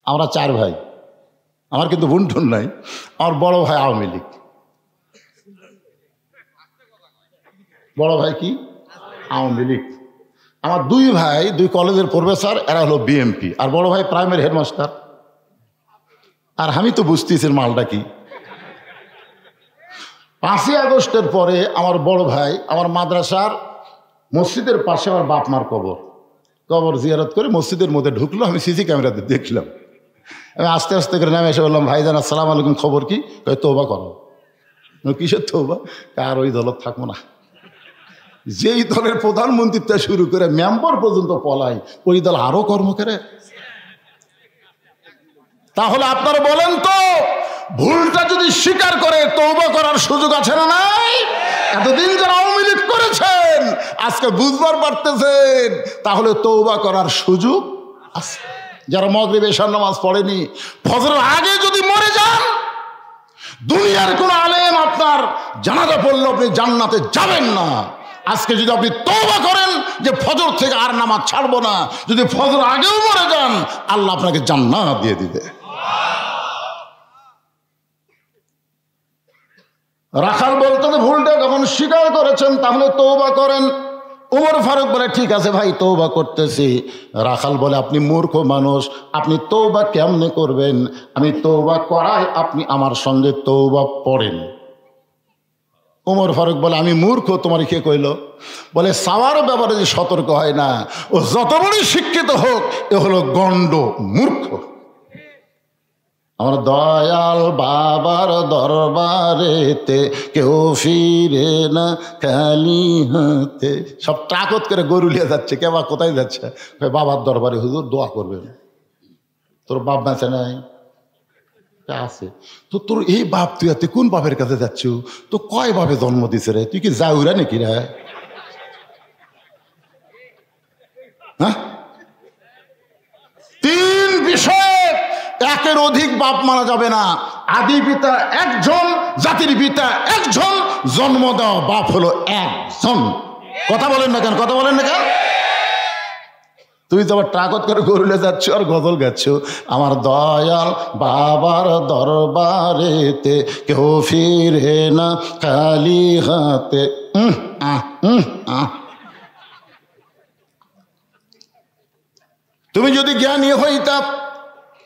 আমরা 4 ভাই, আমার কিন্তু বুনঠুন নাই। আমার বড় ভাই আওয়ামী লীগ। বড় ভাই কি? আওয়ামী লীগ। আমার 2 ভাই 2 কলেজের প্রফেসর, এরা হলো বিএমপি। আর বড় ভাই প্রাইমারি হেডমাস্টার। আর আমি তো বুঝতেছি মালটা কি। 5ই আগস্টের পরে আমার বড় ভাই আমার মাদ্রাসার মসজিদের পাশে আমার বাপ মার কবর জিয়ারত করে মসজিদের মধ্যে ঢুকলো। আমি সিসি ক্যামেরাতে দেখলাম। আমি আস্তে আস্তে করে নামে এসে বললাম, ভাইজান আসসালামু আলাইকুম, খবর কি? তওবা করো। কিসের তওবা? আর ওই দলত থাকবো না। যেই দলের প্রধানমন্ত্রী শুরু করে মেম্বার পর্যন্ত পলাই, ওই দল আরো কর্ম করে। তাহলে আপনারা বলেন তো, ভুলটা যদি স্বীকার করে তওবা করার সুযোগ আছে না নাই? এতদিন যারা আওয়ামী লীগ করেছেন আজকে বুঝবার পারতেছেন, তাহলে তওবা করার সুযোগ আছে। যারা মাগরিব এশার নামাজ পড়েনি, ফজরের আগে যদি মরে যান, দুনিয়ার কোন আলেম আপনার জানাজা পড়লে আপনি জান্নাতে যাবেন না। আজকে যদি আপনি তওবা করেন যে ফজর থেকে আর নামাজ ছাড়বো না, যদি ফজর আগেও মরে যান, আল্লাহ আপনাকে জান্নাত দিয়ে দিবে। রাখাল বলতে ভুলটা যখন স্বীকার করেছেন তাহলে তওবা করেন। ওমর ফারুক বলে, ঠিক আছে ভাই, তওবা করতেছি। রাখাল বলে, আপনি মূর্খ মানুষ, আপনি তওবা কেমনে করবেন? আমি তওবা করাই, আপনি আমার সঙ্গে তওবা পড়েন। ওমর ফারুক বলে, আমি মূর্খ, তোমার কে কইল? বলে, সাওয়ার ব্যাপারে যে সতর্ক হয় না, ও যত বড়ই শিক্ষিত হোক, এ হলো গণ্ড মূর্খ। আমার দয়াল বাবার দরবারেতে কেউ ফিরে না খালি হাতে। সব ট্রাকত করে গরু লিয়ে যাচ্ছে। কে বা কোথায় যাচ্ছে? বাবার দরবারে, হুজুর দোয়া করবেন। তোর বাপ বেঁচে নাই? আছে তো। তোর এই বাপ, তুই এত কোন বাপের কাছে যাচ্ছ? তো কয় বাপে জন্ম দিছে রে? তুই কি যাউরা নাকি রে? হ্যাঁ, 3 বিষয় একের অধিক বাপ মানা যাবে না। আদি পিতা একজন, জাতির পিতা একজন, জন্ম দেওয়া বাপ হলো একজন। কথা বলেন না কেন? কথা বলেন না কেন? তুই তো আবার ট্রাকত করে গরুলে যাচ্ছ আর গজল গাচ্ছ। আমার দয়াল বাবার দরবারেতে কেউ ফিরে না খালি হাতে। তুমি যদি জ্ঞানী হইতা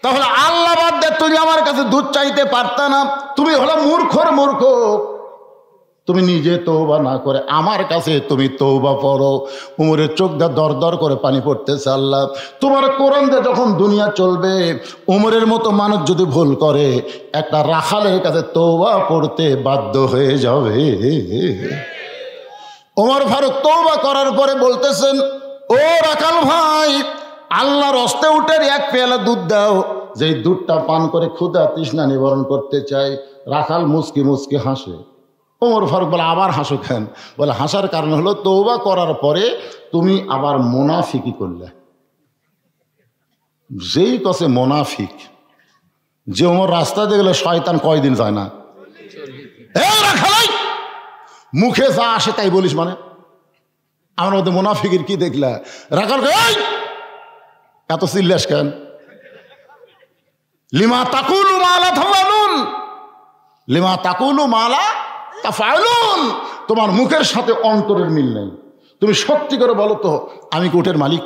তাহলে আল্লাহ বাদ দে তুমি আমার কাছে দুধ চাইতে পারতা না। তুমি হলো মূর্খর মূর্খ। তুমি নিজে তওবা না করে আমার কাছে তুমি তওবা পড়ো। উমরের চোখ দিয়ে দর দর করে পানি পড়তেছে। আল্লাহ, তোমার কোরআন দিয়ে যখন দুনিয়া চলবে, উমরের মতো মানুষ যদি ভুল করে, একটা রাখালের কাছে তওবা পড়তে বাধ্য হয়ে যাবে। ওমর ফারুক তওবা করার পরে বলতেছেন, ও রাখাল ভাই, আল্লাহর হস্তে উঠে 1 পেয়ালা দুধ দাও, যেই দুধটা পান করে ক্ষুধা তৃষ্ণা নিবারণ করতে চাই। রাখাল মুচকি মুচকি হাসে। ওমর ফারুক বলে, আবার হাসো কেন? বলে, হাসার কারণ হলো তওবা করার পরে তুমি আবার মুনাফিকি করলে। যেই কসে মুনাফিক, যে ওমর রাস্তা দিয়ে গেলে শয়তান কয়দিন যায় না। রাখাল, মুখে যা আসে তাই বলিস মানে? আমার মধ্যে মুনাফিকের কি দেখলা? রাখাল এত চিল্লাস কেন? লিমা তাকুলু মালা তাফালুন, লিমা তাকুলু মালা তাফালুন। তোমার মুখের সাথে অন্তরের মিল নেই। তুমি সত্যি করে বলো তো, আমি কি উটের মালিক?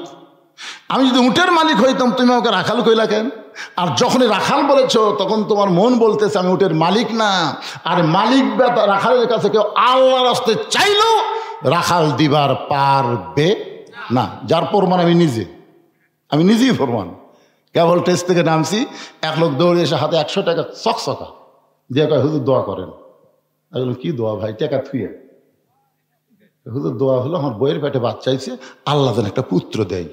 আমি যদি উটের মালিক হইতাম, তুমি আমাকে রাখাল কইলা কেন? আর যখনই রাখাল বলেছ, তখন তোমার মন বলতেছে আমি উটের মালিক না। আর মালিক রাখালের কাছে কেউ আল্লাহর রাস্তায় চাইলেও রাখাল দিবার পারবে না। যার প্রমাণ আমি নিজেই প্রমাণ। কেবল টেস্ট থেকে নামছি, 1 লোক দৌড়ে এসে হাতে 100 টাকা চকচকা দিয়ে কয়, হুজুর দোয়া করেন। আমি বললাম, কি দোয়া ভাই? টাকা থুয়ে। হুজুর দোয়া হলো আমার বইয়ের পেটে বাচ্চা হয়েছে, আল্লাহ যেন একটা পুত্র দেয়।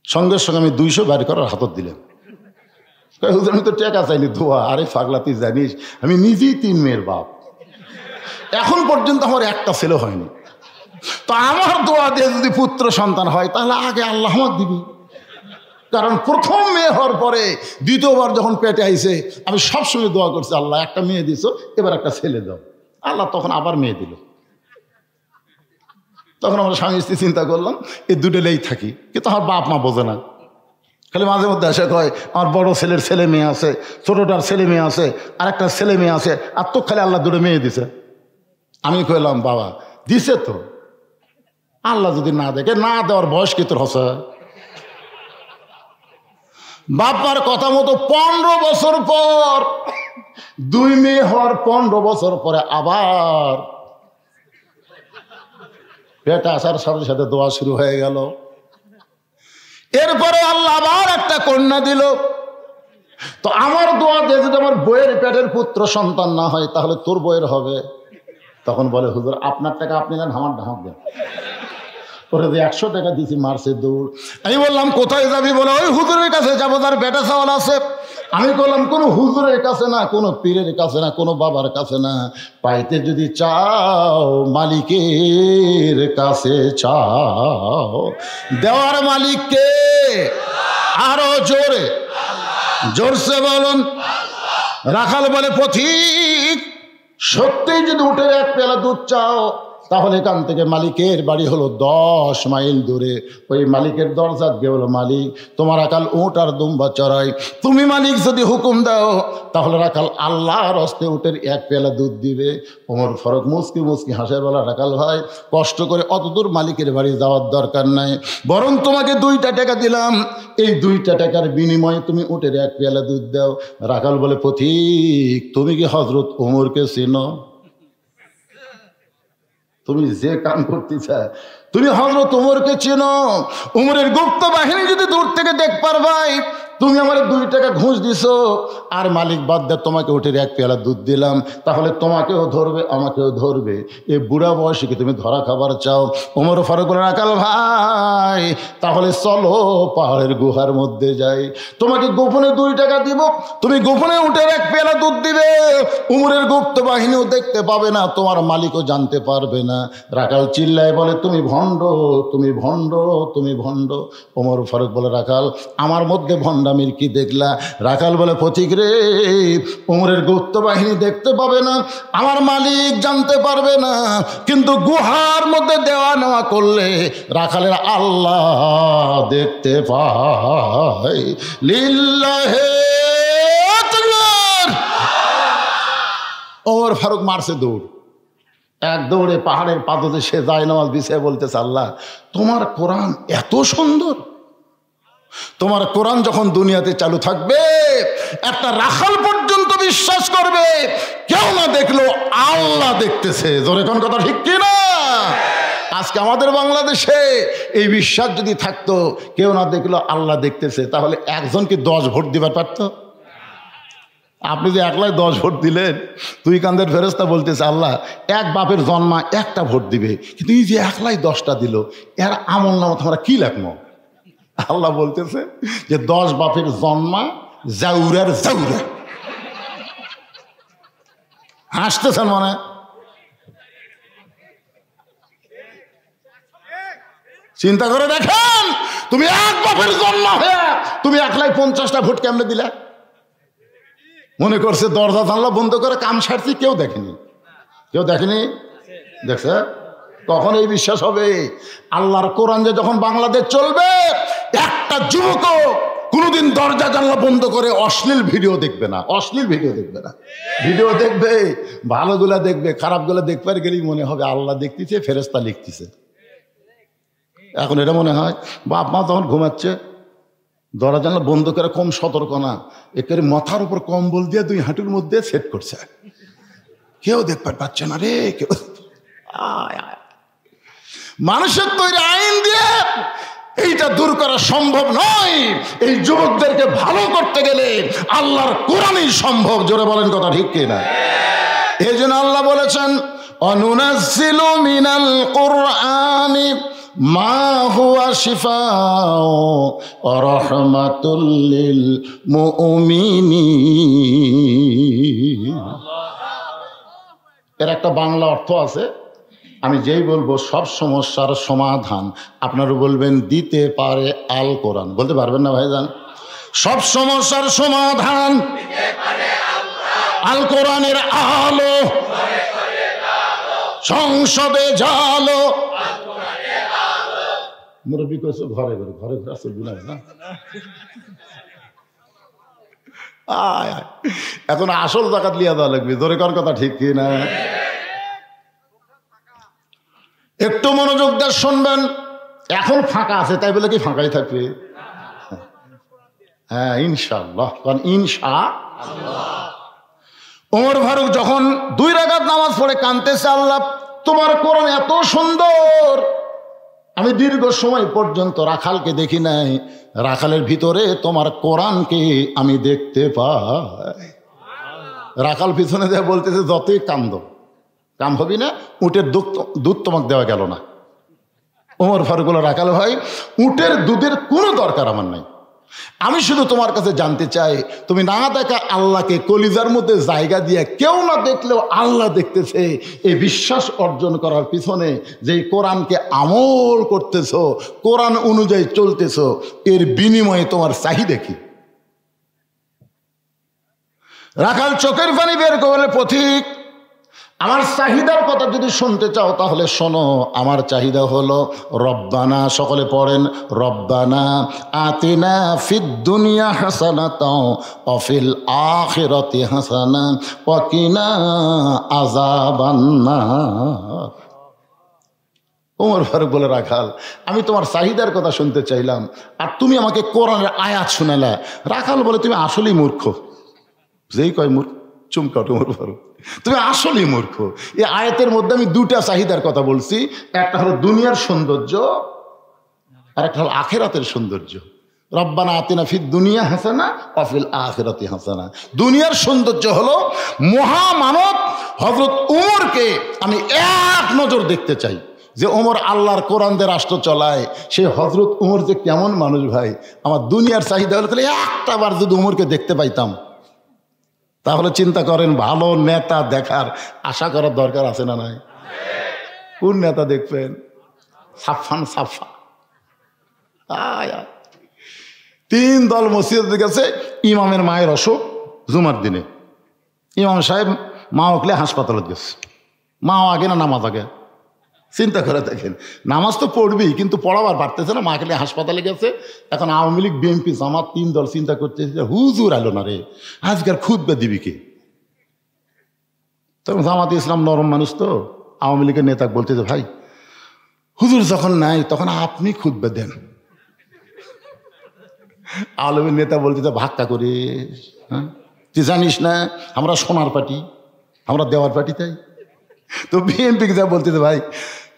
সঙ্গে সঙ্গে আমি 200 বের করার হাতত দিলাম। হুজুর, আমি তো টাকা চাইনি, দোয়া। আরে পাগলা, তুই জানিস আমি নিজেই 3 মেয়ের বাপ, এখন পর্যন্ত আমার একটা ছেলে হয়নি। তো আমার দোয়া দিয়ে যদি পুত্র সন্তান হয়, তাহলে আগে আল্লাহ আমাকে দিবি। কারণ প্রথম মেয়ে হওয়ার পরে দ্বিতীয়বার যখন পেটে আইছে, আমি সবসময় দোয়া করছি, আল্লাহ একটা মেয়ে দিছো, এবার একটা ছেলে দাও। আল্লাহ তখন আবার মেয়ে দিল। তখন আমরা স্বামী স্ত্রী চিন্তা করলাম, এই দুটোলেই থাকি। কিন্তু আমার বাপ মা বোঝে না। খালি মাঝে মধ্যে এসে কয় আমার বড় ছেলের ছেলে মেয়ে আছে, ছোটটার ছেলে মেয়ে আছে, আর একটা ছেলে মেয়ে আছে, আর তো খালি আল্লাহ দুটো মেয়ে দিছে। আমি কইলাম বাবা দিছে তো, আল্লাহ যদি না দেখে, না দেওয়ার বয়স কি তোর হসে? বাবার কথা মতো 15 বছর পর 2 মেয়ে হওয়ার 15 বছর পরে আবার পেটে আসার সাথে সাথে দোয়া শুরু হয়ে গেল। এরপরে আল্লাহ আবার একটা কন্যা দিল। তো আমার দোয়া দিয়ে যদি আমার বইয়ের পেটের পুত্র সন্তান না হয় তাহলে তোর বইয়ের হবে। তখন বলে হুজুর আপনার টাকা আপনি নেন, আমার ঢাক দেন। পরে যে 100 টাকা দিয়েছি মারছে দৌড়। আমি বললাম কোথায় যাবি? বলে ওই হুজুরের কাছে যাবো, তার বেটা চাওয়াল আছে। আমি বললাম কোনো হুজুরের কাছে না, কোনো পীরের কাছে না, কোনো বাবার কাছে না, পাইতে যদি চাও মালিকের কাছে চাও। দেওয়ার মালিককে আরো জোরে জোরসে বলুন। রাখাল বলে পথিক সত্যিই যদি উঠে 1 পেলা দুধ চাও তাহলে এখান থেকে মালিকের বাড়ি হলো 10 মাইল দূরে। ওই মালিকের দরজা গিয়ে বলো মালিক তোমার রাখাল উট আর দুম্বা চড়াই, তুমি মালিক যদি হুকুম দাও তাহলে রাখাল আল্লাহর হস্তে উটের 1 পেলা দুধ দিবে। ওমর ফারুক মুসকি মুসকি হাসে বলা রাখাল ভাই কষ্ট করে অত দূর মালিকের বাড়ি যাওয়ার দরকার নাই, বরং তোমাকে 2টা টাকা দিলাম, এই 2টা টাকার বিনিময়ে তুমি উটের 1 পেলা দুধ দাও। রাখাল বলে পথিক তুমি কি হযরত ওমরকে চিনো? তুমি যে কাম করতে চায় তুমি হযরত ওমরকে চেনো? ওমরের গুপ্ত বাহিনী যদি দূর থেকে দেখ পারবাই তুমি আমার 2 টাকা ঘুষ দিছো, আর মালিক বাদ দে তোমাকে উঠে 1 পেয়ালা দুধ দিলাম, তাহলে তোমাকেও ধরবে আমাকেও ধরবে। এই বুড়া বয়সে কি তুমি ধরা খাবার চাও? ওমর ফারুক রাখাল ভাই তাহলে চলো পাহাড়ের গুহার মধ্যে যাই, তোমাকে গোপনে 2 টাকা দিব, তুমি গোপনে উঠে 1 পেয়ালা দুধ দিবে, ওমরের গুপ্ত বাহিনীও দেখতে পাবে না, তোমার মালিকও জানতে পারবে না। রাখাল চিল্লায় বলে তুমি ভণ্ড, তুমি ভণ্ড, তুমি ভণ্ড। ওমর ফারুক বলে রাখাল আমার মধ্যে ভণ্ডামির কি দেখলা? রাখাল বলে পথিক রে ওমরের গুপ্ত বাহিনী দেখতে পাবে না, আমার মালিক জানতে পারবে না, কিন্তু গুহার মধ্যে দেওয়া নেওয়া করলে রাখালের আল্লাহ দেখতে পায়। লিল্লাহে তাকবীর। ওমর ফারুক মারছে দৌড়, 1 দৌড়ে পাহাড়ের পাদতে সে যায় নামাজ বিছিয়ে বলতেছে আল্লাহ তোমার কোরআন এত সুন্দর, তোমার কোরআন যখন দুনিয়াতে চালু থাকবে একটা রাখাল পর্যন্ত বিশ্বাস করবে কেউ না দেখলো আল্লাহ দেখতেছে। জোরে কোন কথা ঠিক কি না? আজকে আমাদের বাংলাদেশে এই বিশ্বাস যদি থাকতো কেউ না দেখলো আল্লাহ দেখতেছে, তাহলে একজনকে 10 ভোট দিবার পারত? আপনি যে একলাই 10 ভোট দিলেন, 2 কান্দের ফেরেশতা বলতেছে আল্লাহ 1 বাপের জন্মা 1টা ভোট দিবে, কিন্তু এই যে একলাই 10টা দিল এর আমল নামা তোমরা কি লাগলো? আল্লাহ বলতেছে যে 10 বাপের জন্মা জাউরার জাউরা। হাসতেছেন মানে? চিন্তা করে দেখেন, তুমি 1 বাপের জন্ম হয়ে তুমি একলাই 50টা ভোট কেমনে দিলে? মনে করছে দরজা জানলা বন্ধ করে কাম সারছি, কেউ দেখেনি, কেউ দেখেনি। দেখছে কখন এই বিশ্বাস হবে? আল্লাহর কোরআন যে যখন বাংলাদেশ চলবে একটা যুবকও কোনোদিন দরজা জানলা বন্ধ করে অশ্লীল ভিডিও দেখবে না, অশ্লীল ভিডিও দেখবে না। ভিডিও দেখবে, ভালোগুলা দেখবে, খারাপগুলা দেখবার গেলেই মনে হবে আল্লাহ দেখতেছে, ফেরেশতা লিখতেছে। এখন এটা মনে হয় বাপ মা তখন ঘুমাচ্ছে, দরজা জানলা বন্ধ করে কম সতর্ক না, একেবারে মাথার উপর কম্বল দিয়ে 2 হাঁটুর মধ্যে সেট করছে, কেউ দেখবার পাচ্ছে না রে কেউ। মানুষের তৈরি আইন দিয়ে এইটা দূর করা সম্ভব নয়। এই যুবকদেরকে ভালো করতে গেলে আল্লাহর কোরআনই সম্ভব। জোরে বলেন কথা ঠিক কিনা? এই জন্য আল্লাহ বলেছেন অনুনাজ্জিলু মিনাল কুরআনি মা হুয়া শিফাউ ওয়া রাহমাতুল লিল মুমিনিন। এর একটা বাংলা অর্থ আছে, আমি যেই বলবো সব সমস্যার সমাধান আপনারা বলবেন দিতে পারে আল কোরআন। বলতে পারবেন না ভাইজান? সব সমস্যার সমাধান আল কোরআনের আলো, সংসদে জালো মুরব্বী করছো ঘরে ঘরে ঘরে ঘরে চলবি না না। এখন আসল জাকাত লিয়া দেওয়া লাগবে, জোরে কর কথা ঠিক কি না? একটু মনোযোগ দিয়ে শুনবেন। এখন ফাঁকা আছে তাই বলে কি ফাঁকাই থাকবে? হ্যাঁ ইনশাআল্লাহ, কারণ ইনশাআল্লাহ। ওমর ফারুক যখন 2 রাকাত নামাজ পড়ে কাঁদতেছে, আল্লাহ তোমার কোরআন এত সুন্দর, আমি দীর্ঘ সময় পর্যন্ত রাখালকে দেখি নাই, রাখালের ভিতরে তোমার কোরআনকে আমি দেখতে পাই। রাখাল পিছনে দেয়া বলতেছে যতই কান্দ কাম হবি না, উটের দুধ তোমাকে দেওয়া গেল না। ওমর ফারুক বলল, রাখাল ভাই উটের দুধের কোনো দরকার আমার নাই, আমি শুধু তোমার কাছে জানতে চাই তুমি না দেখা আল্লাহকে কলিজার মধ্যে জায়গা দিয়ে কেউ না দেখলেও আল্লাহ দেখতেছে, এই বিশ্বাস অর্জন করার পিছনে যে কোরআনকে আমল করতেছো, কোরআন অনুযায়ী চলতেছো, এর বিনিময়ে তোমার চাহিদা কি? রাখাল চোখের পানি বের করে, পথিক আমার চাহিদার কথা যদি শুনতে চাও তাহলে শোনো, আমার চাহিদা হলো রব্বানা, সকলে পড়েন, রব্বানা আতিনা ফিদ দুনিয়া হাসানাতাও ওয়া ফিল আখিরাতি হাসানা ওয়া কিনা আযাবান্নার। ওমর ফারুক বলে, রাখাল আমি তোমার চাহিদার কথা শুনতে চাইলাম আর তুমি আমাকে কোরআনের আয়াত শোনালা। রাখাল বলে, তুমি আসলেই মূর্খ। যেই কয় মূর্খ চুমকাট ওমর ফারুক, তুমি আসলেই মূর্খ। এই আয়াতের মধ্যে আমি 2টা চাহিদার কথা বলছি, একটা হলো দুনিয়ার সৌন্দর্য আর একটা হলো আখিরাতের সৌন্দর্য। রব্বানা আতিনা ফিদ দুনিয়া হাসানা ওয়া ফিল আখিরাতি হাসানা। দুনিয়ার সৌন্দর্য হলো মহামানব হযরত ওমরকে আমি এক নজর দেখতে চাই, যে ওমর আল্লাহর কোরআন দিয়ে রাষ্ট্র চলায়, সেই হযরত ওমর যে কেমন মানুষ ভাই। আমার দুনিয়ার চাহিদা হলো তাহলে একটা বার যদি ওমরকে দেখতে পাইতাম। তাহলে চিন্তা করেন, ভালো নেতা দেখার আশা করার দরকার আছে না নাই? কোন নেতা দেখবেন? সাফান সাফা। 3 দল মসজিদে গেছে, ইমামের মায়ের অসুখ জুমার দিনে, ইমাম সাহেব মা উঠলে হাসপাতালে গেছে। মাও আগে না নামাজ আগে? চিন্তা করে দেখেন, নামাজ তো পড়বেই কিন্তু পড়াবার পারতেছে না, মা খেলে হাসপাতালে গেছে। এখন আওয়ামী লীগ বিএনপি জামাত 3 দল চিন্তা করতেছে, হুজুর আলো না রে, আজকাল খুতবা দিবি কে? তখন জামাত ইসলাম নরম মানুষ তো, আওয়ামী লীগের নেতা বলতেছে, ভাই হুজুর যখন নাই তখন আপনি খুতবা দেন। আওয়ামী নেতা বলতেছে, ভাক্কা করে, হ্যাঁ তুই জানিস না আমরা সোনার পার্টি, আমরা দেওয়ার পার্টি। তাই তো বিএনপি যা বলতেছে, ভাই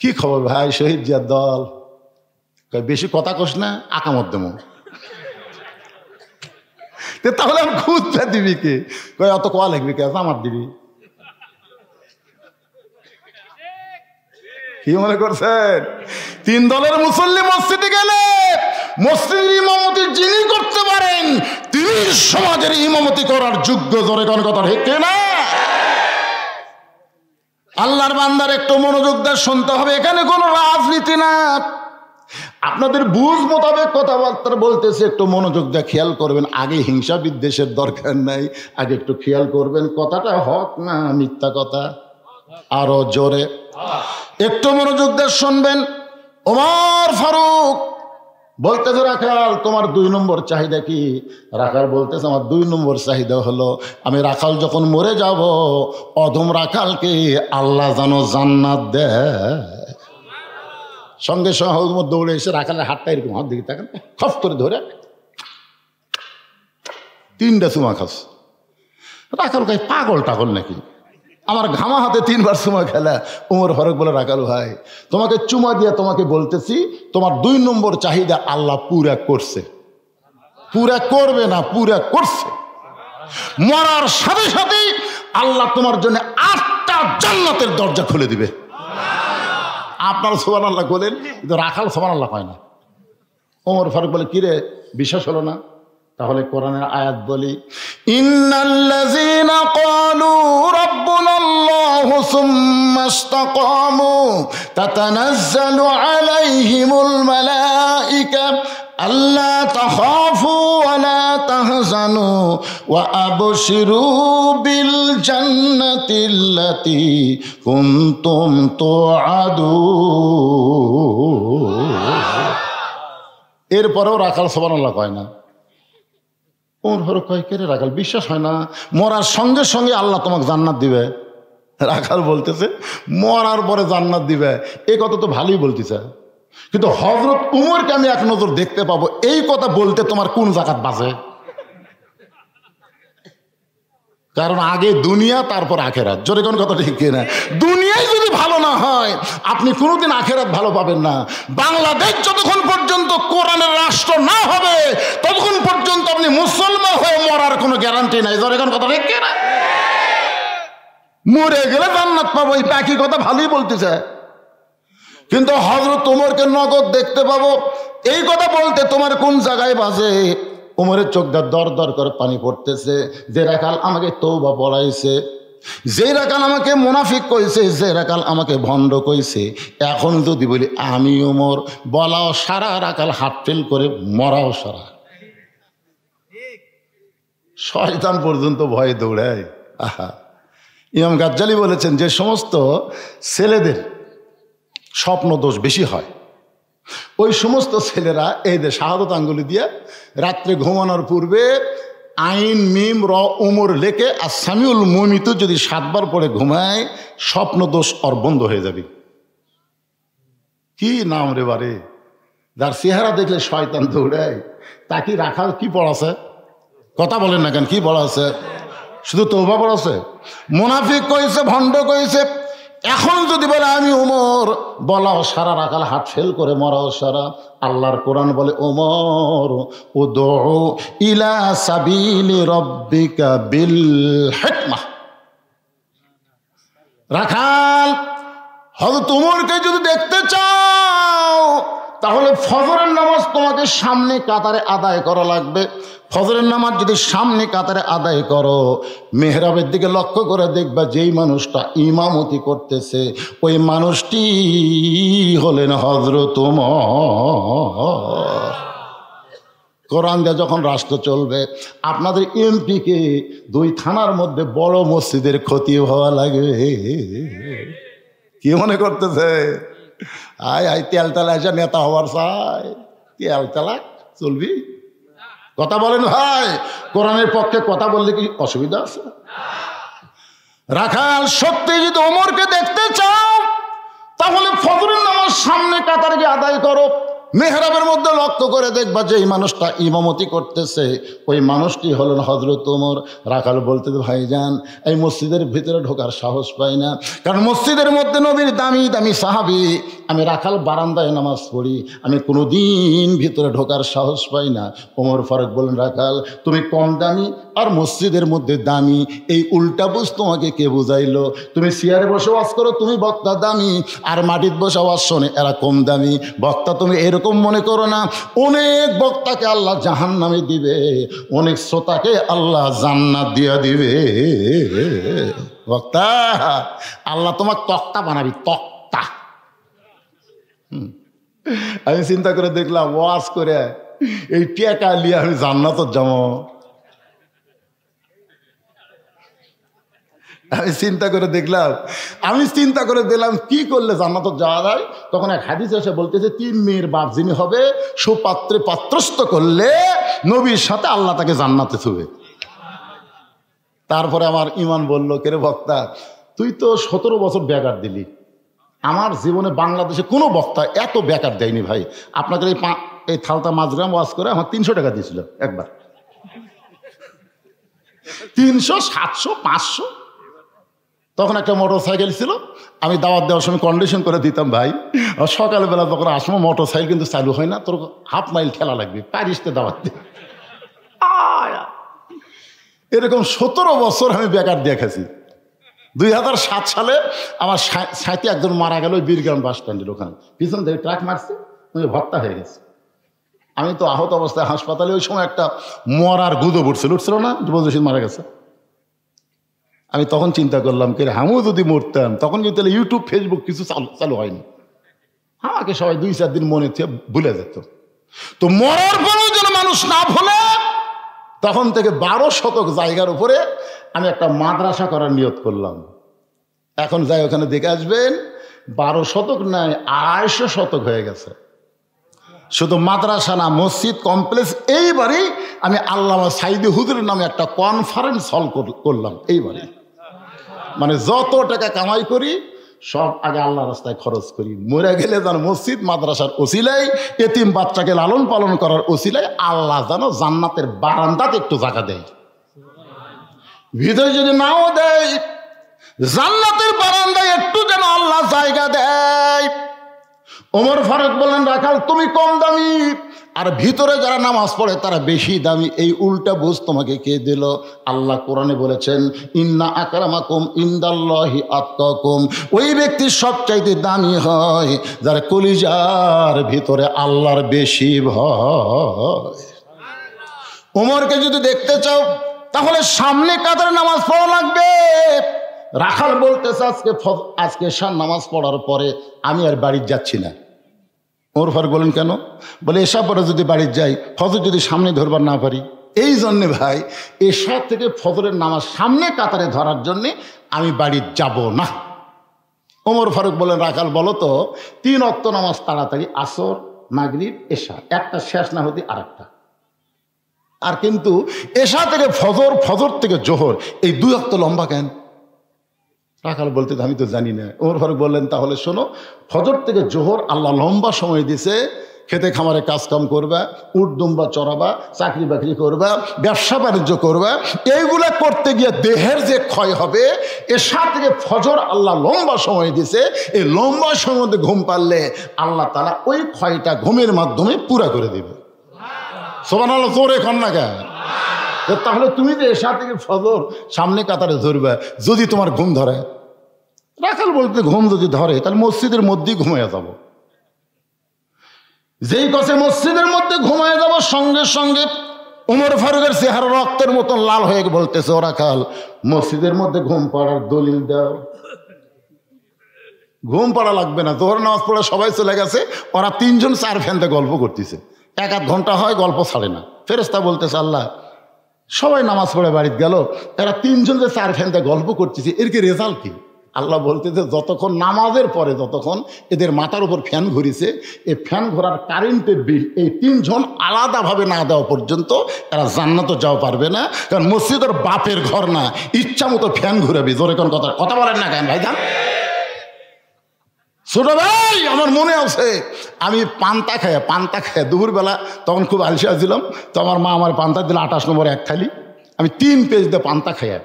কি খবর ভাই, শহীদ জিয়ার দল, বেশি কথা কস না, আকামত দেবো। তাহলে আমি খুঁজতে দিবি কে? কয় অত কোয়া লাগবি কে, আমার দিবি। কি মনে করছেন? 3 দলের মুসল্লি মসজিদে গেলে মসজিদের ইমামতি যিনি করতে পারেন তিনি সমাজের ইমামতি করার যোগ্য। জোরে কোন কথা ঠিক না? আল্লাহর বান্দার একটু মনোযোগ দিয়ে শুনতে হবে, এখানে কোনো রাজনীতি না, আপনাদের বুঝ মোতাবেক কথাবার্তা বলতেছে, একটু মনোযোগ দিয়ে খেয়াল করবেন। আগে হিংসা বিদ্বেষের দরকার নাই, আগে একটু খেয়াল করবেন কথাটা হক না মিথ্যা কথা। আরো জোরে একটু মনোযোগ দিয়ে শুনবেন। ওমর ফারুক বলতেছে, রাখাল তোমার 2 নম্বর চাহিদা কি? রাখাল বলতেছে, আমার 2 নম্বর চাহিদা হলো আমি রাখাল যখন মরে যাব, অধম রাখালকে আল্লাহ যেন জান্নাত দেয়। সঙ্গে সঙ্গে দৌড়ে এসে রাখালের হাতটা এরকম হাত দিকে তাকান, খপ করে ধরে 3টা চুমা খাস। রাখাল ভাই পাগল টাগল নাকি, আমার ঘামা হাতে 3 বার চুমা খেলা। ওমর ফারুক বলে, রাখাল ভাই তোমাকে চুমা দিয়ে তোমাকে বলতেছি, তোমার 2 নম্বর চাহিদা আল্লাহ পুরা করছে। পুরা করবে না, পুরা করছে। মরার সাথে সাথে আল্লাহ তোমার জন্য 8টা জান্নাতের দরজা খুলে দিবে। আপনারা সুবহানাল্লাহ বলেন, কিন্তু রাখাল সুবহানাল্লাহ কয় না। ওমর ফারুক বলে, কিরে বিশ্বাস হলো না? তাহলে কোরআনের আয়াত বলি, ইন্নাল্লাযীনা ক্বালু রাব্বুনাল্লাহু সুম্মা ইসতাকামু তাতানাজ্জালু আলাইহিমুল মালায়েকা আল্লা তাখাফু ওয়া লা তাহজানু ওয়া আবশিরু বিল জান্নাতিল্লাতী কুনতুম তুআদুন। এরপরেও রাখাল সুবহানাল্লাহ কয় না। ওমর ফারুক কয়, কে রে রাখাল, বিশ্বাস হয় না মরার সঙ্গে সঙ্গে আল্লাহ তোমাকে জান্নাত দিবে? রাখাল বলতেছে মরার পরে জান্নাত দিবে, এই কথা তো ভালোই বলতেছে, কিন্তু হযরত উমরকে আমি এক নজর দেখতে পাবো, এই কথা বলতে তোমার কোন জাকাত বাজে? কারণ আগে দুনিয়া তারপর আখেরাত। জোরে কোন কথা ঠিক কিনা? দুনিয়ায় যদি ভালো না হয় আপনি কোনোদিন আখেরাত ভালো পাবেন না। বাংলাদেশ যতক্ষণ পর্যন্ত কোরআনের রাষ্ট্র না হবে ততক্ষণ পর্যন্ত আপনি মুসলমান হয়ে মরার কোনো গ্যারান্টি নাই। জোরে কোন কথা ঠিক কিনা? মরে গেলে জান্নাত পাবো, এই একই কথা ভালোই বলতেছে, কিন্তু হযরত ওমরকে নগদ দেখতে পাবো, এই কথা বলতে তোমার কোন জায়গায় বাজে? ওমরের চোখ দিয়ে দর দর করে পানি পড়তেছে। যে রাখাল আমাকে তওবা পড়াইছে, যে রাখাল আমাকে মুনাফিক কইছে, যে রাখাল আমাকে ভণ্ড কইছে, এখন যদি বলি আমি ওমর, বলাও সারা, রাখাল হাত ফেল করে মরাও সারা। শয়তান পর্যন্ত ভয়ে দৌড়ায়। আহা, ইমাম গাজ্জালি বলেছেন যে সমস্ত ছেলেদের স্বপ্ন দোষ বেশি হয়, ওই সমস্ত ছেলেরা এই যে শাহাদত আঙ্গুলি দিয়ে রাত্রে ঘুমানোর পূর্বে আইন মিম র উমর লেখে আর সামিউল মুমিত যদি 7 বার পরে ঘুমায় স্বপ্ন দোষ ওর বন্ধ হয়ে যাবে। কি নাম রে বারে, যার চেহারা দেখলে শয়তান দৌড়ায়, তা কি রাখাল কি পড়াছে? কথা বলেন না কেন, কি পড়াছে? শুধু তওবা পড়াছে? মুনাফিক কইছে, ভণ্ড কইছে, এখন যদি বলে আমি ওমর, বলাও সারা, রাখাল হাত ফেল করে মরাও সারা। আল্লাহর কোরআন বলে ওমর উদউ ইলা সাবিলি রাব্বিকা বিল হিকমাহ। রাখাল হযরত ওমরকে যদি দেখতে চাও তাহলে ফজরের নামাজ তোমাকে সামনে কাতারে আদায় করা লাগবে। ফজরের নামাজ যদি সামনে কাতারে আদায় করো, মেহরাবের দিকে লক্ষ্য করে দেখবা যেই মানুষটা ইমামতি করতেছে ওই মানুষটি হলেন হযরত ওমর। কোরআন দিয়ে যখন রাষ্ট্র চলবে, আপনাদের এমপিকে 2 থানার মধ্যে বড় মসজিদের ক্ষতি হওয়া লাগবে। কি মনে করতেছে? আয় আয় তেলতেলা এসে নেতা হওয়ার চাই, তেলতেলা চলবি? কথা বলেন ভাই, কোরআনের পক্ষে কথা বললে কি অসুবিধা আছে? রাখাল সত্যি যদি ওমরকে দেখতে চাও তাহলে ফজরের নামাজ সামনে কাতারে গিয়ে আদায় করো। মেহরাবের মধ্যে লক্ষ্য করে দেখবা যে এই মানুষটা ইমামতি করতেছে ওই মানুষটি হলেন হযরত ওমর। রাখাল বলতে, ভাইজান এই মসজিদের ভিতরে ঢোকার সাহস পাই না, কারণ মসজিদের মধ্যে নবীর দামি দামি সাহাবী, আমি রাখাল বারান্দায় নামাজ পড়ি, আমি কোনোদিন ভিতরে ঢোকার সাহস পাই না। ওমর ফারুক বলেন, রাখাল তুমি কম দামি আর মসজিদের মধ্যে দামি, এই উল্টা বুঝ তোমাকে কে বুঝাইলো? তুমি চেয়ারে বসে ওয়াজ করো, তুমি বক্তা দামি, আর মাটির বসে ওয়াজ শোনে এরা কম দামি। বক্তা তুমি এরকম মনে করো না, অনেক বক্তাকে আল্লাহ জাহান্নামে দিবে, অনেক শ্রোতাকে আল্লাহ জান্নাত দিয়া দিবে। বক্তা আল্লাহ তোমার তক্তা বানাবি, তক্তা। আমি চিন্তা করে দেখলাম ওয়াজ করে এই টেকা লিয়ে আমি জান্নাত যাবো। আমি চিন্তা করে দিলাম কি করলে জান্নাত যাওয়া যায়। তখন এক হাদিস এসে বলতেছে 3 মেয়ের বাপ যিনি হবে সুপাত্রে পাত্রস্থ করলে নবীর সাথে আল্লাহ তাকে জান্নাতে ছুবে। তারপরে আমার ইমান বলল, কেরে বক্তা তুই তো 17 বছর বেকার দিলি, আমার জীবনে বাংলাদেশে কোনো বক্তা এত বেকার দেয়নি ভাই। আপনাকে এই থালতা মাঝগ্রাম ওয়াজ করে আমার 300 টাকা দিয়েছিল একবার, 300, 700, 500। তখন একটা মোটর সাইকেল ছিল, আমি দাওয়াত দেওয়ার সময় কন্ডিশন করে দিতাম, ভাই সকালবেলা যখন আসবো মোটর সাইকেল কিন্তু চালু হয় না, তোর হাফ মাইল ঠেলা লাগবে, প্যারিসতে দাওয়াত দে। এরকম 17 বছর আমি বেকার দেখেছি। 2007 সালে আমার সাথে একজন মারা গেল বীরগ্রাম বাস স্ট্যান্ডের ওখানে, পিছন থেকে ট্রাক মারছে, ভর্তা হয়ে গেছে। আমি তো আহত অবস্থায় হাসপাতালে, ওই সময় একটা মরার গুঁজো উঠছিল না, যুবরশিদ মারা গেছে। আমি তখন চিন্তা করলাম কে আমিও যদি মরতাম, তখন কিন্তু ইউটিউব ফেসবুক কিছু চালু হয়নি, আমাকে সবাই 2-4 দিন মনে থেকে ভুলে যেত। তো মরার পরেও যেন মানুষ না ভুলে, তখন থেকে 12 শতক জায়গার উপরে আমি একটা মাদ্রাসা করার নিয়ত করলাম। এখন যাই ওখানে দেখে আসবেন, 12 শতক নয় 250 শতক হয়ে গেছে। শুধু মাদ্রাসা না, মসজিদ কমপ্লেক্স। এইবারই আমি আল্লামা সাইদি হুজুরের নামে একটা কনফারেন্স হল করলাম। এইবারে মানে যত টাকা কামাই করি সব আগে আল্লাহ রাস্তায় খরচ করি। মরে গেলে যেন মসজিদ মাদ্রাসার ওসিলাই, এতিম বাচ্চাকে লালন পালন করার ওসিলাই আল্লাহ যেন জান্নাতের বারান্দাতে একটু জায়গা দেয়। ভিতরে যদি নাও দেয়, জান্নাতের বারান্দায় একটু যেন আল্লাহ জায়গা দেয়। ওমর ফারুক বললেন, রাখাল তুমি কম দামি, আর ভিতরে যারা নামাজ পড়ে তারা বেশি দামি। এই উল্টা বুঝ তোমাকে কে দিল? আল্লাহ কোরআনে বলেছেন, ইন্না আকরামাকুম ইনদাল্লাহি আতকাকুম। ওই ব্যক্তি সবচাইতে দামি হয় যার কলিজার ভিতরে আল্লাহর বেশি ভয়। ওমরকে যদি দেখতে চাও তাহলে সামনে কাতারে নামাজ পড়া লাগবে। রাখাল বলতেছে, আজকে এশার নামাজ পড়ার পরে আমি আর বাড়ি যাচ্ছি না। ওমর ফারুক বলেন, কেন? বলে এশা পরে যদি বাড়ি যাই, ফজর যদি সামনে ধরবার না পারি, এই জন্যে ভাই এশা থেকে ফজরের নামাজ সামনে কাতারে ধরার জন্যে আমি বাড়ি যাব না। ওমর ফারুক বলেন, রাখাল বলো তো 3 ওয়াক্ত নামাজ তাড়াতাড়ি, আসর, মাগরিব, এশা, একটা শেষ না হতে আর একটা। আর কিন্তু এশা থেকে ফজর, ফজর থেকে জোহর, এই 2 ওয়াক্ত লম্বা কেন? রাখাল বলতে আমি তো জানি না। ওমর ফারুক বললেন, তাহলে শোনো, ফজর থেকে জোহর আল্লাহ লম্বা সময় দিছে। খেতে খামারে কাজকাম করবা, উট দুম্বা চড়াবা, চাকরি বাকরি করবা, ব্যবসা বাণিজ্য করবা, এইগুলা করতে গিয়ে দেহের যে ক্ষয় হবে, এশা থেকে ফজর আল্লাহ লম্বা সময় দিছে। এই লম্বা সময়ের মধ্যে ঘুম পারলে আল্লাহ তাআলা ওই ক্ষয়টা ঘুমের মাধ্যমে পুরা করে দিবে। সুবহানাল্লাহ, জোরে কর না কেন? তাহলে তুমি যে এশা থেকে ফজর সামনে কাতারে ধরবে, যদি তোমার ঘুম ধরে, রাখাল বলতে ঘুম যদি ধরে তাহলে মসজিদের মধ্যেই ঘুমাইয়া যাব। যেই কথা মসজিদের মধ্যে ঘুমাইয়া যাব, সঙ্গে সঙ্গে ওমর ফারুকের চেহারা রক্তের মতন লাল হয়ে বলতেছে, ও রাখাল, মসজিদের মধ্যে ঘুম পড়ার দলিল দাও। ঘুম পড়া লাগবে না, জোহর নামাজ পড়ে সবাই চলে গেছে, ওরা 3 জন 4 ফ্যানতে গল্প করতেছে, 1-1 ঘন্টা হয়, গল্প ছাড়ে না। ফেরেশতা বলতেছে, আল্লাহ সবাই নামাজ পড়ে বাড়িতে গেল, এরা 3 জন যে 4 ফ্যানতে গল্প করতেছে, এর কি রেজাল্ট কি? আল্লাহ বলতেছে, যতক্ষণ নামাজের পরে যতক্ষণ এদের মাথার উপর ফ্যান ঘুরিছে, এই ফ্যান ঘোরার কারেন্টের বিল এই 3 জন আলাদাভাবে না দেওয়া পর্যন্ত এরা জান্নাতে যাওয়া পারবে না। কারণ মসজিদের বাপের ঘর না, ইচ্ছা মতো ফ্যান ঘুরাবি। জোরে কোন কথা বলেন না কেন ভাই? যান ছোট ভাই, আমার মনে আছে আমি পান্তা খায় দুপুরবেলা, তখন খুব আলসিয়া ছিলাম, তো আমার মা আমার পান্তা দিল 28 নম্বর 1 থালি। আমি 3 পেজ দিয়ে পান্তা খাইয়া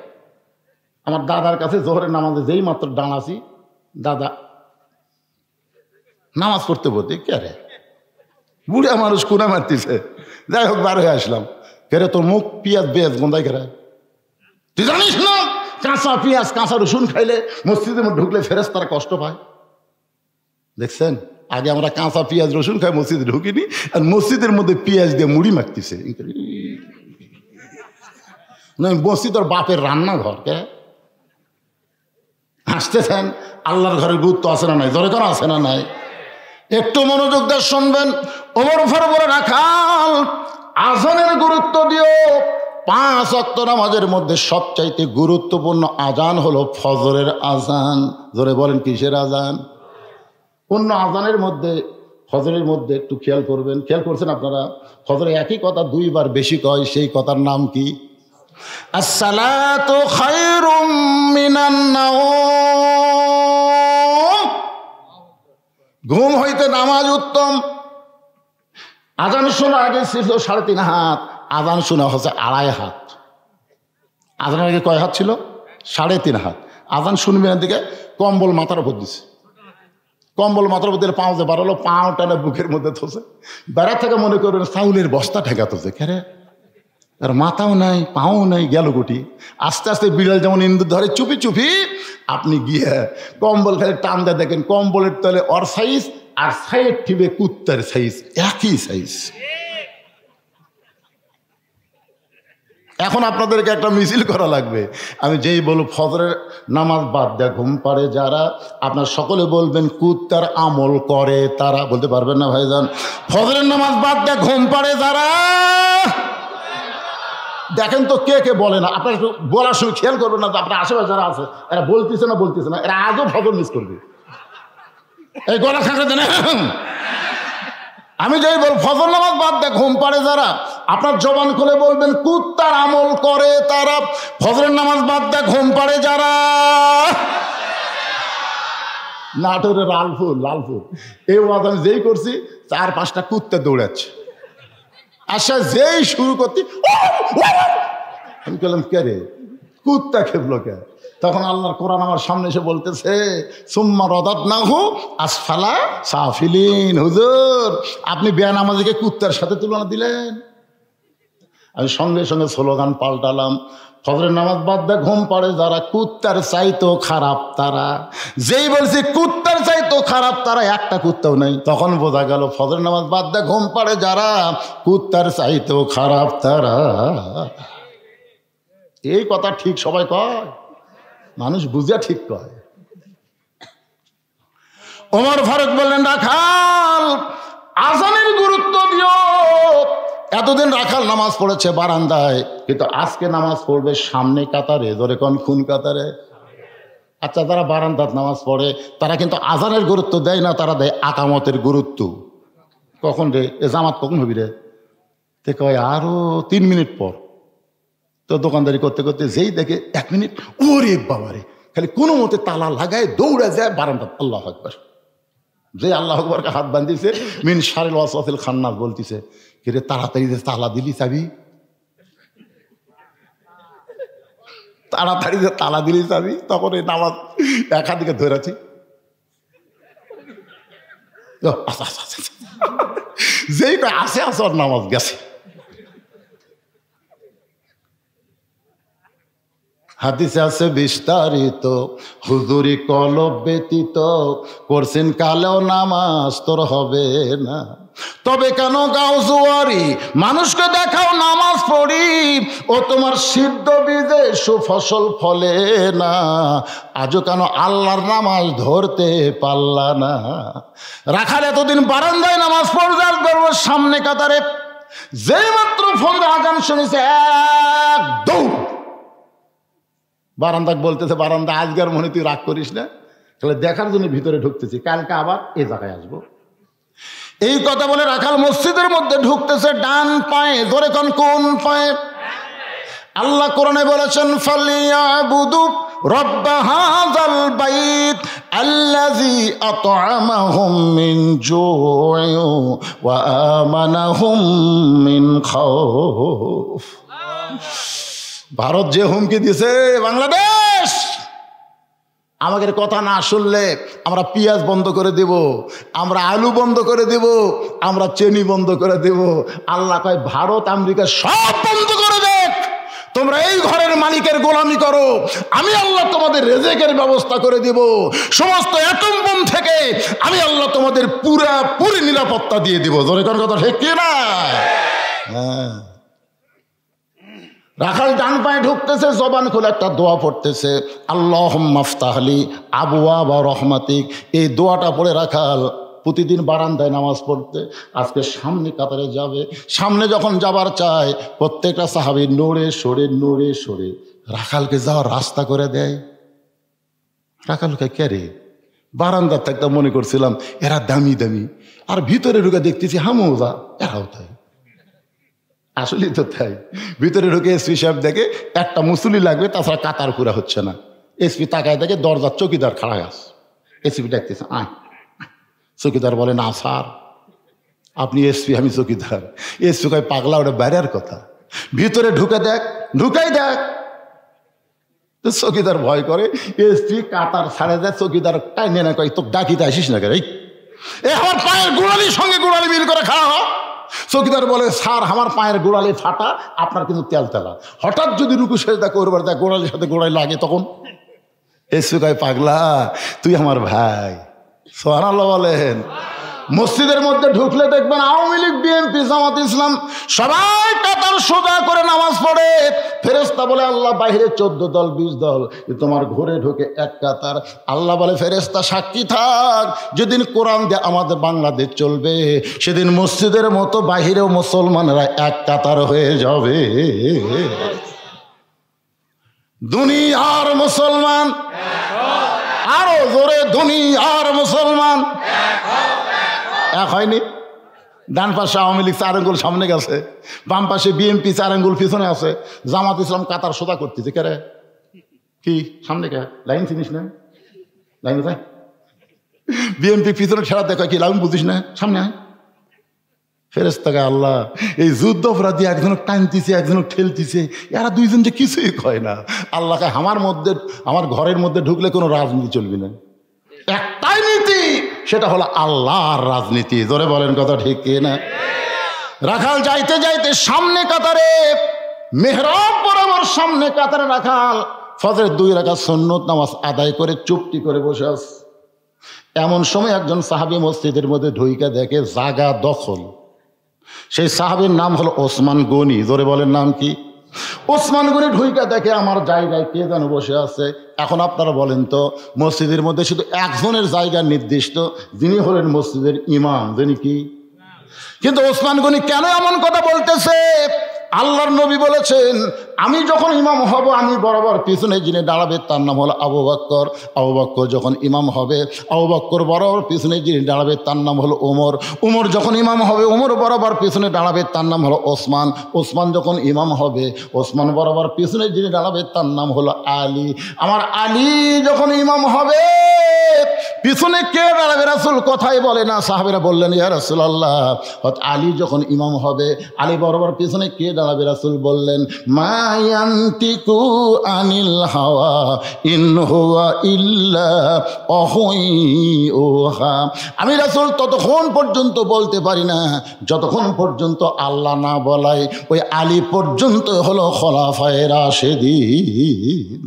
আমার দাদার কাছে জোহরের নামাজে যেই মাত্র দাঁড়াছি, দাদা নামাজ পড়তে বলতে, কে রে বুড়া মানুষ কোনা মারতেছে, যাই হোক বার হয়ে আসলাম। কেরে তোর মুখ পিঁয়াজ বেজ গন্ধাই কেরে? তুই জানিস না কাঁচা পেঁয়াজ কাঁচা রসুন খাইলে মসজিদের মধ্যে ঢুকলে ফেরেশতারা কষ্ট পায়? দেখছেন, আগে আমরা কাঁচা পেঁয়াজ রসুন খাই, মসজিদে ঢুকিনি, আর মসজিদের মধ্যে পেঁয়াজ দিয়ে মুড়ি মাখতেছে। মসজিদের বাপের রান্নাঘর, কে হাসতেছেন? আল্লাহর ঘরের গুরুত্ব আছে না নাই? দরকার আছে না নাই? একটু মনোযোগ দিয়ে শুনবেন। ওমর ফারুক বলে, রাখাল আজানের গুরুত্ব দিও। 5 ওয়াক্ত নামাজের মধ্যে সবচাইতে গুরুত্বপূর্ণ আজান হলো ফজরের আজান। জোরে বলেন, কিসের আজান? অন্য আজানের মধ্যে ফজরের মধ্যে একটু খেয়াল করবেন। খেয়াল করছেন আপনারা? ফজরে একই কথা 2 বার বেশি কয়, সেই কথার নাম কি? আসসালাতু খায়রুম মিনান নাওম। ঘুম হইতে নামাজ উত্তম। আজান শোনা আগে ছিল 3.5 হাত, আজান শোনা হচ্ছে 2.5 হাত। আজানের আগে কয় হাত ছিল? 3.5 হাত। আজান শুনবেন দিকে কম্বল মাথার উপর দিছে, কম্বল মাথার উপর দিলে পাও যে বাড়ালো, পাও টানে বুকের মধ্যে থসে, বেড়া থেকে মনে করবেন চাউলের বস্তা ঠেকাতেছে। কেরে আর মাথাও নাই, পাও নাই, গেল গুটি। আস্তে আস্তে বিড়াল যেমন ইন্দুর ধরে চুপি চুপি আপনি গিয়ে কম্বল খালি টান দিয়ে দেখেন, কম্বলের তলে ওর সাইজ আর সাইড ঠিবে কুত্তার সাইজ, একই সাইজ। এখন আপনাদেরকে একটা মিছিল করা লাগবে। আমি যেই বলব ফজরের নামাজ বাদ দেয় ঘুম পাড়ে যারা, আপনার সকলে বলবেন কুত্তার আমল করে তারা। বলতে পারবেন না ভাইজান? ফজরের নামাজ বাদ দেয় ঘুম পাড়ে যারা, দেখেন তো কে কে বলে না। আপনার বলার সময় খেয়াল করবেন না, তো আপনার আশেপাশে যারা আছে এরা বলতেছে না, এরা আজও ফজর মিস করবে। এই গলা খাঁকড়ে দেন। আমি যেই বল ফজর নামাজ বাদ দেয় ঘুম পাড়ে যারা, আপনার জবান খুলে বলবেন কুত্তার আমল করে তারা। ফজরের নামাজ বাদ দেয় ঘুম পাড়ে যারা। নাটোরের লালপুর এই ওয়াজ আমি যেই করছি 4-5টা কুত্তা দৌড়াচ্ছে। আচ্ছা যেই শুরু করতে আমি বললাম কে রে, কুত্তা খেপলো কে? তখন আল্লাহর কোরআন আমার সামনে এসে বলতেছে সুম্মা রাদাদনাহু আসফালা সাফিলিন। হুজুর আপনি বেনামাজিকে কুত্তার সাথে তুলনা দিলেন। আমি সঙ্গে সঙ্গে স্লোগান পাল্টালাম, ফজরের নামাজ বাদ দেয় ঘুম পাড়ে যারা, কুত্তার চাইতো খারাপ তারা। যেই বলছি কুত্তার চাইতো খারাপ তারা, একটা কুত্তাও নাই। তখন বোঝা গেল ফজরের নামাজ বাদ দেয় ঘুম পাড়ে যারা, কুত্তার চাইতো খারাপ তারা। এই কথা ঠিক সবাই কয়, মানুষ বুঝিয়া ঠিক কয়। ওমর ফারুক বললেন রাখাল আজানের গুরুত্ব দিও। এতদিন রাখাল নামাজ পড়েছে বারান্দায়, কিন্তু আজকে নামাজ পড়বে সামনে কাতারে। ধরে কোন কাতারে? আচ্ছা যারা বারান্দাত নামাজ পড়ে তারা কিন্তু আজানের গুরুত্ব দেয় না, তারা দেয় আকামতের গুরুত্ব। কখন রে এ জামাত কখন হবি রে? তে কয় আরো 3 মিনিট পর। তো দোকানদারি করতে করতে যেই দেখে 1 মিনিট, ওরে বাবারে, খালি কোনো মতে তালা লাগায় দৌড়ে যায় বারান্দাত। আল্লাহু আকবার। যে আল্লাহু আকবারকে হাত বান্ধিছে মিন শারিল ওয়াসওয়াসিল খান্নাস বলতিছে, কিরে তাড়াতাড়ি যে তালা দিলি চাবি, তাড়াতাড়ি যে তালা দিলি চাবি। তখন এই নামাজ এক হাত দিকে ধরেছি, যেই কয় আসে ওর নামাজ গেছে। হাদিসে আছে বিস্তারিত, হুজুরি কলব ব্যতীত করছেন কালেও নামাজ তোর হবে না। তবে কেন গাও জুয়ারি মানুষকে দেখাও নামাজ পড়ি, ও তোমার সিদ্ধ বীজে সুফসল ফলে না। আজও কেন আল্লাহর নামাজ ধরতে পারলা না? রাখাল এতদিন বারান্দায় নামাজ পড়ার করবো সামনে কাতারে, যেই মাত্র ফজর আজান শুনেছে এক দৌড় বারান্দা। বলতেছে বারান্দা আজকের মনে তুই রাগ করিস না, তাহলে দেখার জন্য ভিতরে ঢুকতেছি, কালকে আবার এ জায়গায় আসবো। এই কথা বলে রাখাল মসজিদের মধ্যে ঢুকতেছে ডান পায়ে। ধরে কোন পায়ে? আল্লাহ কোরআনে বলেছেন ফালিয়াবুদু রব্ব হাযাল বাইত আল্লাযী আত'আমাহুম মিন জু'ইন ওয়া আমানাহুম মিন খাউফ। ভারত যে হুমকি দিয়েছে বাংলাদেশ, আমাদের কথা না শুনলে আমরা পেঁয়াজ বন্ধ করে দেব, আমরা আলু বন্ধ করে দেব, আমরা চিনি বন্ধ করে দেব। আল্লাহ কয় ভারত আমেরিকা সব বন্ধ করে দেখ, তোমরা এই ঘরের মালিকের গোলামি করো, আমি আল্লাহ তোমাদের রেজেকের ব্যবস্থা করে দেব। সমস্ত অ্যাটম বোম থেকে আমি আল্লাহ তোমাদের পুরোপুরি নিরাপত্তা দিয়ে দিব। জোরে কোন কথা ঠিক কি না? হ্যাঁ। রাখাল ডান পায়ে ঢুকতেছে, জবান খুলে একটা দোয়া পড়তেছে, আল্লাহুম্মা ফতাহলি আবওয়াবা রহমাতিক। এই দোয়াটা পড়ে রাখাল প্রতিদিন বারান্দায় নামাজ পড়তে। আজকে সামনে কাতারে যাবে, সামনে যখন যাবার চায় প্রত্যেকটা সাহাবী নড়ে সরে রাখালকে যাওয়ার রাস্তা করে দেয়। রাখালকে কে রে? বারান্দার থাকতে মনে করছিলাম এরা দামি দামি, আর ভিতরে ঢুকে দেখতেছি হামুজা, এরাও তাই। আসলেই তো তাই। ভিতরে ঢুকে এসপি সাহেব দেখে একটা মুসুলি লাগবে, তাছাড়া কাতার পুরা হচ্ছে না। এসপি তাকায় দেখে দরজার চৌকিদার খাড়া আছে। এসপি ডাকতেছে আয়। চৌকিদার বলে না স্যার আপনি এসপি, আমি চৌকিদার। এসপি কয় পাগলা, ওটা বাইরের কথা, ভিতরে ঢুকাই দেখ। তো চৌকিদার ভয় করে, এসপি কাতার ছাড়ে দেয়। চৌকিদার টাইনে না, কয় তো ডাকিতে আসিস না কেন? এই আমার পায়ের গোড়ালির সঙ্গে গোড়ালি মিল করে খাওয়া হয়। চৌকিদার বলে স্যার আমার পায়ের গোড়ালি ফাটা, আপনার কিন্তু তেলা। হঠাৎ যদি রুকু সেজদা করবার দেয় গোড়ালির সাথে গোড়ালি লাগে, তখন এসপি কয় পাগলা তুই আমার ভাই। সুবহানাল্লাহ বলেন। মসজিদের মধ্যে ঢুকলে দেখবেন আওয়ামী লীগ, বিএনপি, জামাত ইসলাম সবাই কাতার সোজা করে নামাজ পড়ে। ফেরেশতা বলে আল্লাহ বাইরে 14 দল 20 দল, তোমার ঘরে ঢুকে এক কাতার। আল্লাহ বলে ফেরেশতা সাক্ষী থাক, যেদিন কোরআন দিয়ে আমাদের বাংলাদেশ চলবে সেদিন মসজিদের মতো বাহিরেও মুসলমানরা এক কাতার হয়ে যাবে। দুনিয়ার মুসলমান, আরো জোরে দুনিয়ার মুসলমান এক হয়নি? ডান পাশে আওয়ামী লীগ 4 আঙ্গুল সামনে গেছে, বাম পাশে বিএনপি 4 আঙ্গুল পিছনে আছে, জামাত ইসলাম কাতার সোজা করতেছে। কে রে? কি সামনে কে? লাইন চিনিস না? লাইন কোথায়? বিএনপি পিছনে ঠেলা দেখা কি লাইন বুঝিস না? সামনে আয়। ফেরেশতাকে আল্লাহ এই যুদ্ধ অপরাধী একজনক টানতিছে, একজনক ঠেলতিছে, এরা দুইজন যে কিছুই কয় না। আল্লাহকে আমার ঘরের মধ্যে ঢুকলে কোনো রাজনীতি চলবে না, একটাই নীতি, সেটা হলো আল্লাহর রাজনীতি। জোরে বলেন কথা ঠিক না? রাখাল যাইতে যাইতে সামনে কাতারে, মেহরাব বরাবর সামনে কাতারে রাখাল ফজরের 2 রাকাত সুন্নত নামাজ আদায় করে চুপটি করে বসে আছে। এমন সময় একজন সাহাবী মসজিদের মধ্যে ঢুইকা দেখে জায়গা দখল। সেই সাহাবীর নাম হলো ওসমান গনি। জোরে বলেন নাম কি? ওসমান গনি ঢুইকা দেখে আমার জায়গায় কে যেন বসে আছে। এখন আপনারা বলেন তো, মসজিদের মধ্যে শুধু একজনের জায়গা নির্দিষ্ট, যিনি হলেন মসজিদের ইমাম, যিনি কি? কিন্তু ওসমান গনি কেন এমন কথা বলতেছে? আল্লাহর নবী বলেছেন, আমি যখন ইমাম হব আমি বরাবর পিছনে যিনি দাঁড়াবে তার নাম হলো আবু বকর। আবু বকর যখন ইমাম হবে, আবু বকর বরাবর পিছনে যিনি দাঁড়াবে তার নাম হলো ওমর। ওমর যখন ইমাম হবে, ওমর বরাবর পিছনে দাঁড়াবে তার নাম হলো ওসমান। ওসমান যখন ইমাম হবে, ওসমান বরাবর পিছনে যিনি দাঁড়াবে তার নাম হলো আলী। আমার আলী যখন ইমাম হবে, পিছনে কে দাঁড়াবে রাসূল কথাই বলে না। সাহাবীরা বললেন, ইয়া রাসূলুল্লাহ, আলী যখন ইমাম হবে, আলী বরাবর পিছনে কে দাঁড়াবে? রাসূল বললেন, মা ইয়ান্তিকু আনিল হাওয়া ইন হুয়া ইল্লা ওয়াহয়ুহা। আমি রাসূল ততক্ষণ পর্যন্ত বলতে পারি না যতক্ষণ পর্যন্ত আল্লাহ না বলায়। ওই আলী পর্যন্ত হলো খোলাফায়ে রাশেদিন।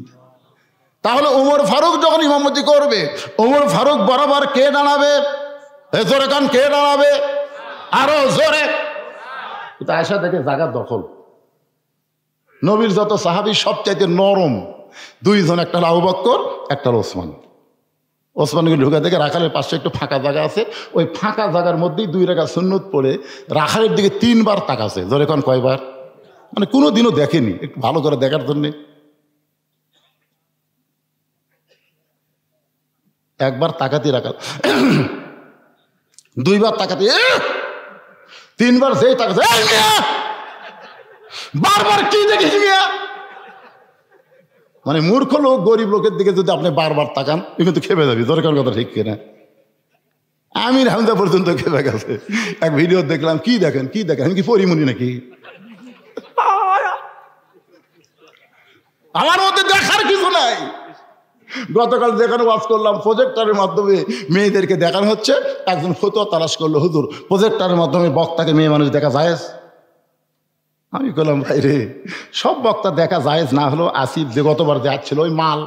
তাহলে ওমর ফারুক যখন ইমামতি করবে, ওমর ফারুক বরাবর কে দাঁড়াবে? জোরে কান, কে দাঁড়াবে? আরো জোরে। আয়েশা দেখে জায়গা দখল। নবীর যত সাহাবী সবচাইতে নরম 2 জন, একটা আবু বকর, একটা ওসমান। ওসমানকে ঢুকা দেখে রাখালের পাশে একটু ফাঁকা জায়গা আছে, ওই ফাঁকা জায়গার মধ্যেই 2 রাকাত সুন্নত পড়ে রাখালের দিকে 3 বার তাকাছে। জোরে কান, কয়বার? মানে কোনো দিনও দেখেনি, একটু ভালো করে দেখার জন্যে। একবার তাকাতি রাখাল, 2 বার তাকাতি, 3 বার যেই তাকাছে, বারবার কি দেখিস মিয়া? মানে মূর্খ লোক, গরিব লোকের দিকে যদি আপনি বারবার তাকান, কিন্তু খেপে যাবি। দরকার কথা ঠিক কিনা? আমির হামজা পর্যন্ত খেপে গেছে। এক ভিডিও দেখলাম, কি দেখেন কি দেখেন, আমি কি পরিমণি নাকি? আমার মধ্যে দেখার কিছু নাই। গতকাল যেখানে ওয়াজ করলাম, প্রজেক্টরের মাধ্যমে মেয়েদেরকে দেখানো হচ্ছে। একজন ফতোয়া তালাশ করলো, হুজুর প্রজেক্টরের মাধ্যমে বক্তাকে মেয়ে মানুষ দেখা জায়েজ? আমি বললাম, ভাই রে, সব বক্তা দেখা জায়েজ না হলো আসিফ যে গতবার যাচ্ছিল ওই মাল,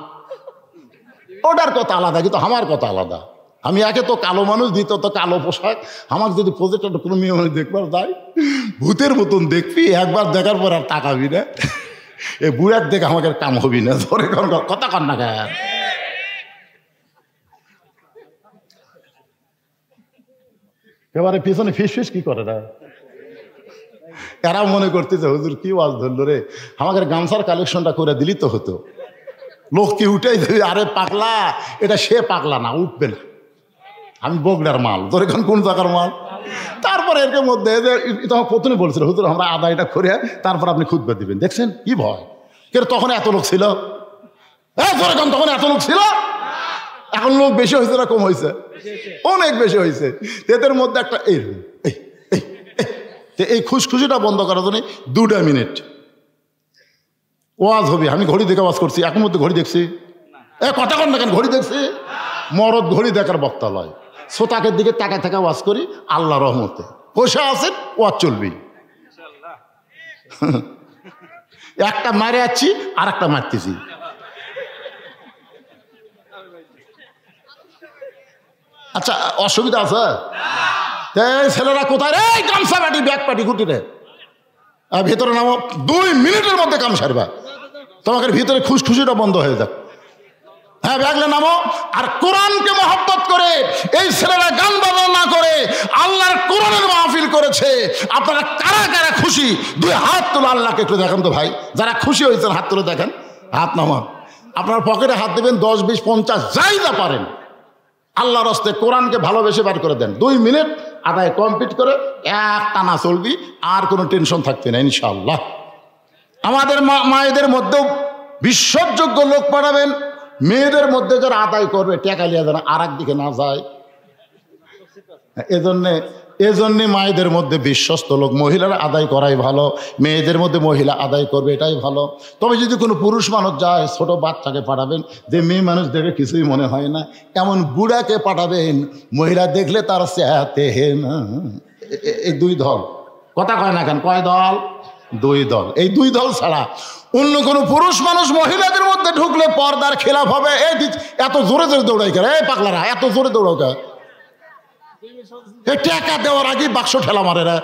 ওটার কথা আলাদা, কিন্তু আমার কথা আলাদা। আমি একে তো কালো মানুষ, দ্বিতীয়ত কালো পোশাক। আমার যদি প্রজেক্টরটা কোনো মেয়ে মানুষ দেখবার যায়, ভূতের মতন দেখবি, একবার দেখার পর আর তাকাবি না। এ বুড়াক দেখে আমাকে কাম হবি না। ধরে কথা কর না কেন? এবারে পিছনে ফিস ফিস কি করে না? এরা মনে করতেছে, হুজুর কি ওয়াজ ধরলো রে, আমাদের গামছার কালেকশনটা করে দিলি তো হতো। লোক কি উঠেই দেবে? আরে পাগলা, এটা সে পাগলা না, উঠবে না। আমি বগলার মাল। তোর এখন কোন জায়গার মাল? তারপরে এর মধ্যে তখন প্রথমে বলছিল, হুজুর আমরা আদায়টা করে তারপর আপনি খুতবা দিবেন। দেখছেন কি ভয়? তখন এত লোক ছিল? তখন এত লোক ছিল? এখন লোক বেশি হয়েছে না কম হয়েছে? অনেক বেশি হয়েছে। এদের মধ্যে একটা এই খুশখুশিটা বন্ধ করার জন্য 2 মিনিট ওয়াজ হবে। আমি ঘড়ি দেখে ওয়াজ করছি, এখন মধ্যে ঘড়ি দেখছি। কথা কন না কেন? ঘড়ি দেখছি। মরদ ঘড়ি দেখার বক্তা লয়, শ্রোতাকের দিকে তাকা থাকা ওয়াজ করি। আল্লাহ রহমতে পয়সা আছেন, ওয়াজ চলবি। একটা মারে আছি, আর একটা মারতেছি। আচ্ছা, অসুবিধা আছে? ছেলেরা কোথায় রে? গামছা পাটি, ব্যাগ পাটি, গুটি রে, ভেতরে নামো। 2 মিনিটের মধ্যে কাম সারবা। তোমাকে ভিতরে খুশখুশিটা বন্ধ হয়ে যাক। হ্যাঁ, ব্যাগলে নামো। আর কোরআনকে মহব্বত করে এই ছেলেরা গান বাজনা না করে আল্লাহর কোরআনের মাহফিল করেছে। আপনারা কারা কারা খুশি? 2 হাত তুলে আল্লাহকে একটু দেখেন তো ভাই। যারা খুশি হয়েছেন হাত তুলে দেখেন। হাত নামান। আপনার পকেটে হাত দেবেন, 10, 20, 50 যাই যা পারেন। আল্লাহর রাস্তায় কোরআনকে ভালোবেসে বার করে দেন, 2 মিনিট আদায় কমপ্লিট করে এক টানা চলবি, আর কোনো টেনশন থাকবে না ইনশাআল্লাহ। আমাদের মায়েদের মধ্যেও বিশ্বাসযোগ্য লোক পাঠাবেন, মেয়েদের মধ্যে যারা আদায় করবে টাকা লিয়া যেন আর একদিকে না যায়। এজন্যে মায়েদের মধ্যে বিশ্বস্ত লোক, মহিলারা আদায় করাই ভালো, মেয়েদের মধ্যে মহিলা আদায় করবে এটাই ভালো। তবে যদি কোনো পুরুষ মানুষ যায়, ছোট বাচ্চাকে পাঠাবেন, যে মেয়ে মানুষ দেখে কিছুই মনে হয় না, এমন বুড়াকে পাঠাবেন মহিলা দেখলে তার চেহাতে হে না। এই 2 দল, কথা কয় না কেন, কয় দল? 2 দল। এই 2 দল ছাড়া অন্য কোনো পুরুষ মানুষ মহিলাদের মধ্যে ঢুকলে পর্দার খেলাফ হবে। এত জোরে জোরে দৌড়াই করে, এই পাগলারা এত জোরে দৌড়াও কে? টাকা দেওয়ার আগে বাক্স ঠেলা মারে রে,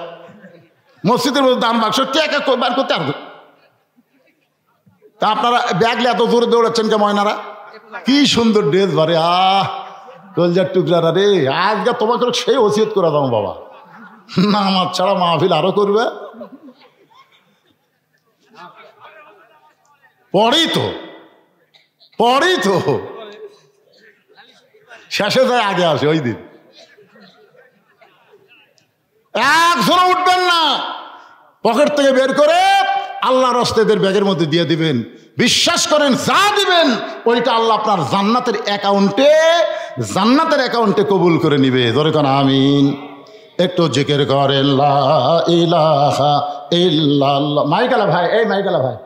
মসজিদের মধ্যে দান বাক্স টাকা বার করতে আর। তা আপনারা ব্যাগলে এত জোরে দৌড়াচ্ছেন কে ময়নারা? কি সুন্দর ড্রেস বারে, কলজার টুকরারা রে, আজকে তোমাকে সেই ওসিয়ত করে দাও বাবা, না আমার ছাড়া মাহফিল আরো করবে। পরেই তো শেষে যায় আগে আসে ওই দিন। একজনও উঠবেন না, পকেট থেকে বের করে আল্লাহর রাস্তায় ব্যাগের মধ্যে দিয়ে দিবেন। বিশ্বাস করেন যা দিবেন ওইটা আল্লাহ আপনার জান্নাতের অ্যাকাউন্টে কবুল করে নিবে। ধরে কোন আমিন। একটু জিকির করেন লা ইলাহা ইল্লাল্লাহ। মাইকালা ভাই, এই মাইকালা ভাই,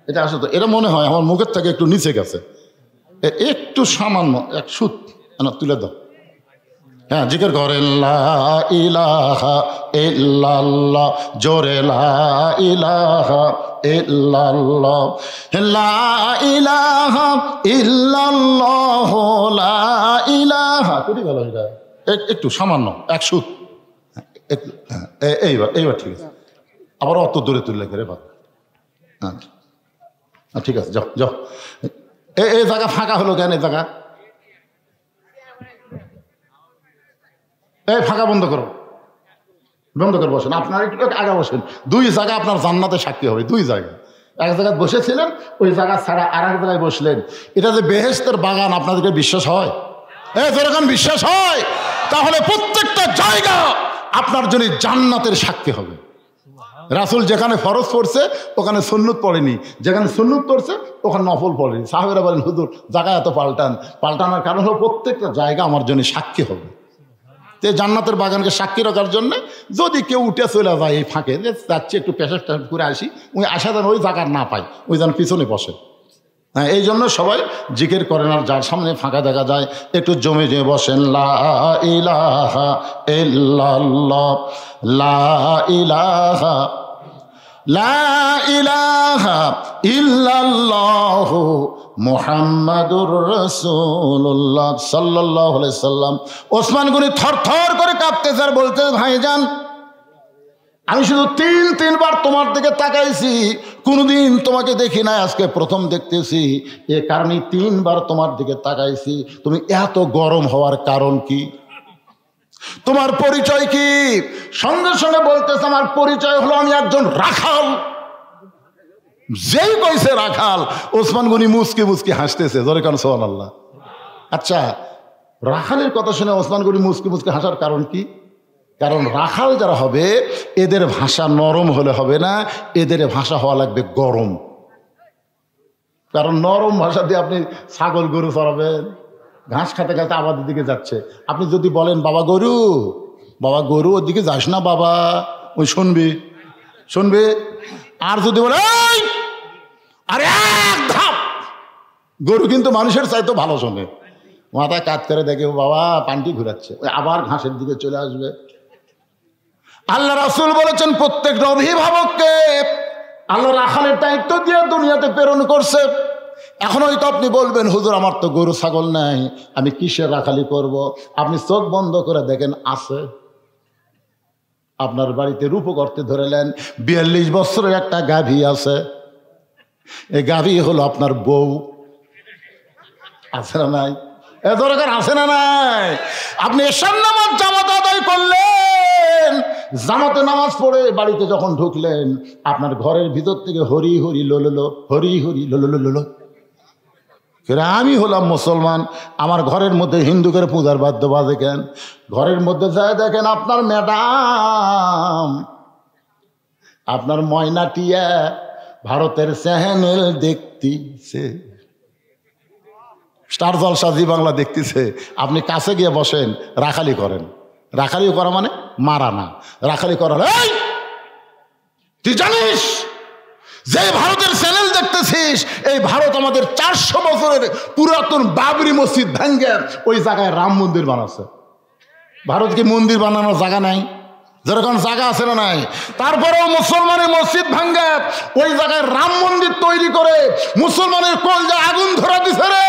এটা আসলে তো এটা মনে হয় আমার মুখের থেকে একটু নিচে গেছে, একটু সামান্য এক সুত তুলে দাও। হ্যাঁ, জিকির করেন লা ইলাহা ইল্লাল্লাহ, জোরে লা ইলাহা ইল্লাল্লাহ, লা ইলাহা ইল্লাল্লাহ, লা ইলাহা। খুবই ভালো, এটা একটু সামান্য এক সুত, এইবার ঠিক আছে। আবার অত দূরে তুললে করে বাদ। ঠিক আছে, যাও যাও। এই জায়গা ফাঁকা হলো কেন? এই জায়গা ফাঁকা বন্ধ করো বসেন। আপনার একটু আগে বসেন। 2 জায়গা আপনার জান্নাতে সাক্ষী হবে। 2 জায়গা, এক জায়গায় বসেছিলেন, ওই জায়গা ছাড়া আর এক জায়গায় বসলেন। এটা যে বেহেশতের বাগান, আপনাদেরকে বিশ্বাস হয়? যেরকম বিশ্বাস হয়, তাহলে প্রত্যেকটা জায়গা আপনার জন্য জান্নাতের সাক্ষী হবে। রাসূল যেখানে ফরজ পড়ছে ওখানে সুন্নত পড়েনি, যেখানে সুন্নত পড়ছে ওখানে নফল পড়েনি। সাহাবেরা বলেন হুজুর জায়গা এত পাল্টানোর কারণ হলো প্রত্যেকটা জায়গা আমার জন্য সাক্ষী হবে। যে জান্নাতের বাগানকে সাক্ষী রাখার জন্য যদি কেউ উঠে চলে যায় এই ফাঁকে, যাচ্ছে একটু পেশাব করে আসি, ওই আসা যেন ওই জায়গার না পায়, ওই যেন পিছনে বসে। হ্যাঁ, এই জন্য সবাই জিকির করেন। আর যার সামনে ফাঁকা দেখা যায় একটু জমে জমে বসেন। লা ইলাহা ইল্লাল্লাহ, লা ইলাহা, লা ইলাহা ইল্লাল্লাহ, মুহাম্মাদুর রাসূলুল্লাহ সাল্লাল্লাহু আলাইহি সাল্লাম। ওসমান গনি থরথর করে কাঁপতেছে আর বলতে, ভাইজান আমি শুধু 3বার তোমার দিকে তাকাইছি, কোনোদিন তোমাকে দেখি না, আজকে প্রথম দেখতেছি। এ কারণে 3বার তোমার দিকে তাকাইছি। তুমি এত গরম হওয়ার কারণ কি? তোমার পরিচয় কি? সঙ্গে সঙ্গে বলতেছে, আমার পরিচয় হলো আমি একজন রাখাল। যেই কইছে রাখাল, ওসমান গনি মুচকি মুচকি হাসতেছে। জোরে কান সুবহানাল্লাহ। আচ্ছা, রাখালের কথা শুনে ওসমান গনি মুচকি মুচকি হাসার কারণ কি? কারণ রাখাল যারা হবে এদের ভাষা নরম হলে হবে না, এদের ভাষা হওয়া লাগবে গরম। কারণ নরম ভাষা দিয়ে আপনি ছাগল গরু চড়াবেন, ঘাস খাতে খাতে আবাদের দিকে যাচ্ছে, আপনি যদি বলেন বাবা গরু ওর দিকে যাস না বাবা, ওই শুনবে। আর যদি বলে আরে এক ধাপ, গরু কিন্তু মানুষের চাইতে ভালো শোনে, মাথায় কাজ করে দেখে বাবা পান্টি ঘুরাচ্ছে, আবার ঘাসের দিকে চলে আসবে। আল্লাহ রাসূল বলেছেন প্রত্যেকটা অভিভাবককে আল্লাহ রাখালের দায়িত্ব দিয়ে দুনিয়াতে প্রেরণ করছে। এখন হয়তো আপনি বলবেন হুজুর আমার তো গরু ছাগল নাই, আমি কিসের রাখালি করব? আপনি চোখ বন্ধ করে দেখেন, আছে আপনার বাড়িতে রূপ করতে ধরেলেন 42 বছরের একটা গাভী আছে। এই গাভী হলো আপনার বউ। আছে না নাই? এ দরকার আছে না নাই? আপনি এশার নামাজ জামাত আদায় করলেন, জামাতে নামাজ পড়ে বাড়িতে যখন ঢুকলেন, আপনার ঘরের ভিতর থেকে হরি হরি লোলো, হরি হরি লোলো। আমি হলাম মুসলমান, আমার ঘরের মধ্যে হিন্দুদের পূজার বাদ্য বাজে কেন? ঘরের মধ্যে যায় দেখেন আপনার ম্যাডাম, আপনার ময়নাটিয়া ভারতের চ্যানেল দেখতেছে, স্টার জলসা জি বাংলা দেখতেছে। আপনি কাছে গিয়ে বসেন, রাখালি করেন। রাখালি করা মানে মারা না, রাখালি করা। এই তুই জানিস যে ভারতের চ্যানেল দেখতেছিস, এই ভারত আমাদের 400 বছরের পুরাতন বাবরি মসজিদ ভেঙ্গে ওই জায়গায় রাম মন্দির বানাচ্ছে। ভারত কি মন্দির বানানোর জায়গা নাই? যেরকম জায়গা আছে না নাই? তারপরেও মুসলমানের মসজিদ ভাঙ্গে ওই জায়গায় রাম মন্দির তৈরি করে মুসলমানের কলজায় আগুন ধরা দিছে রে।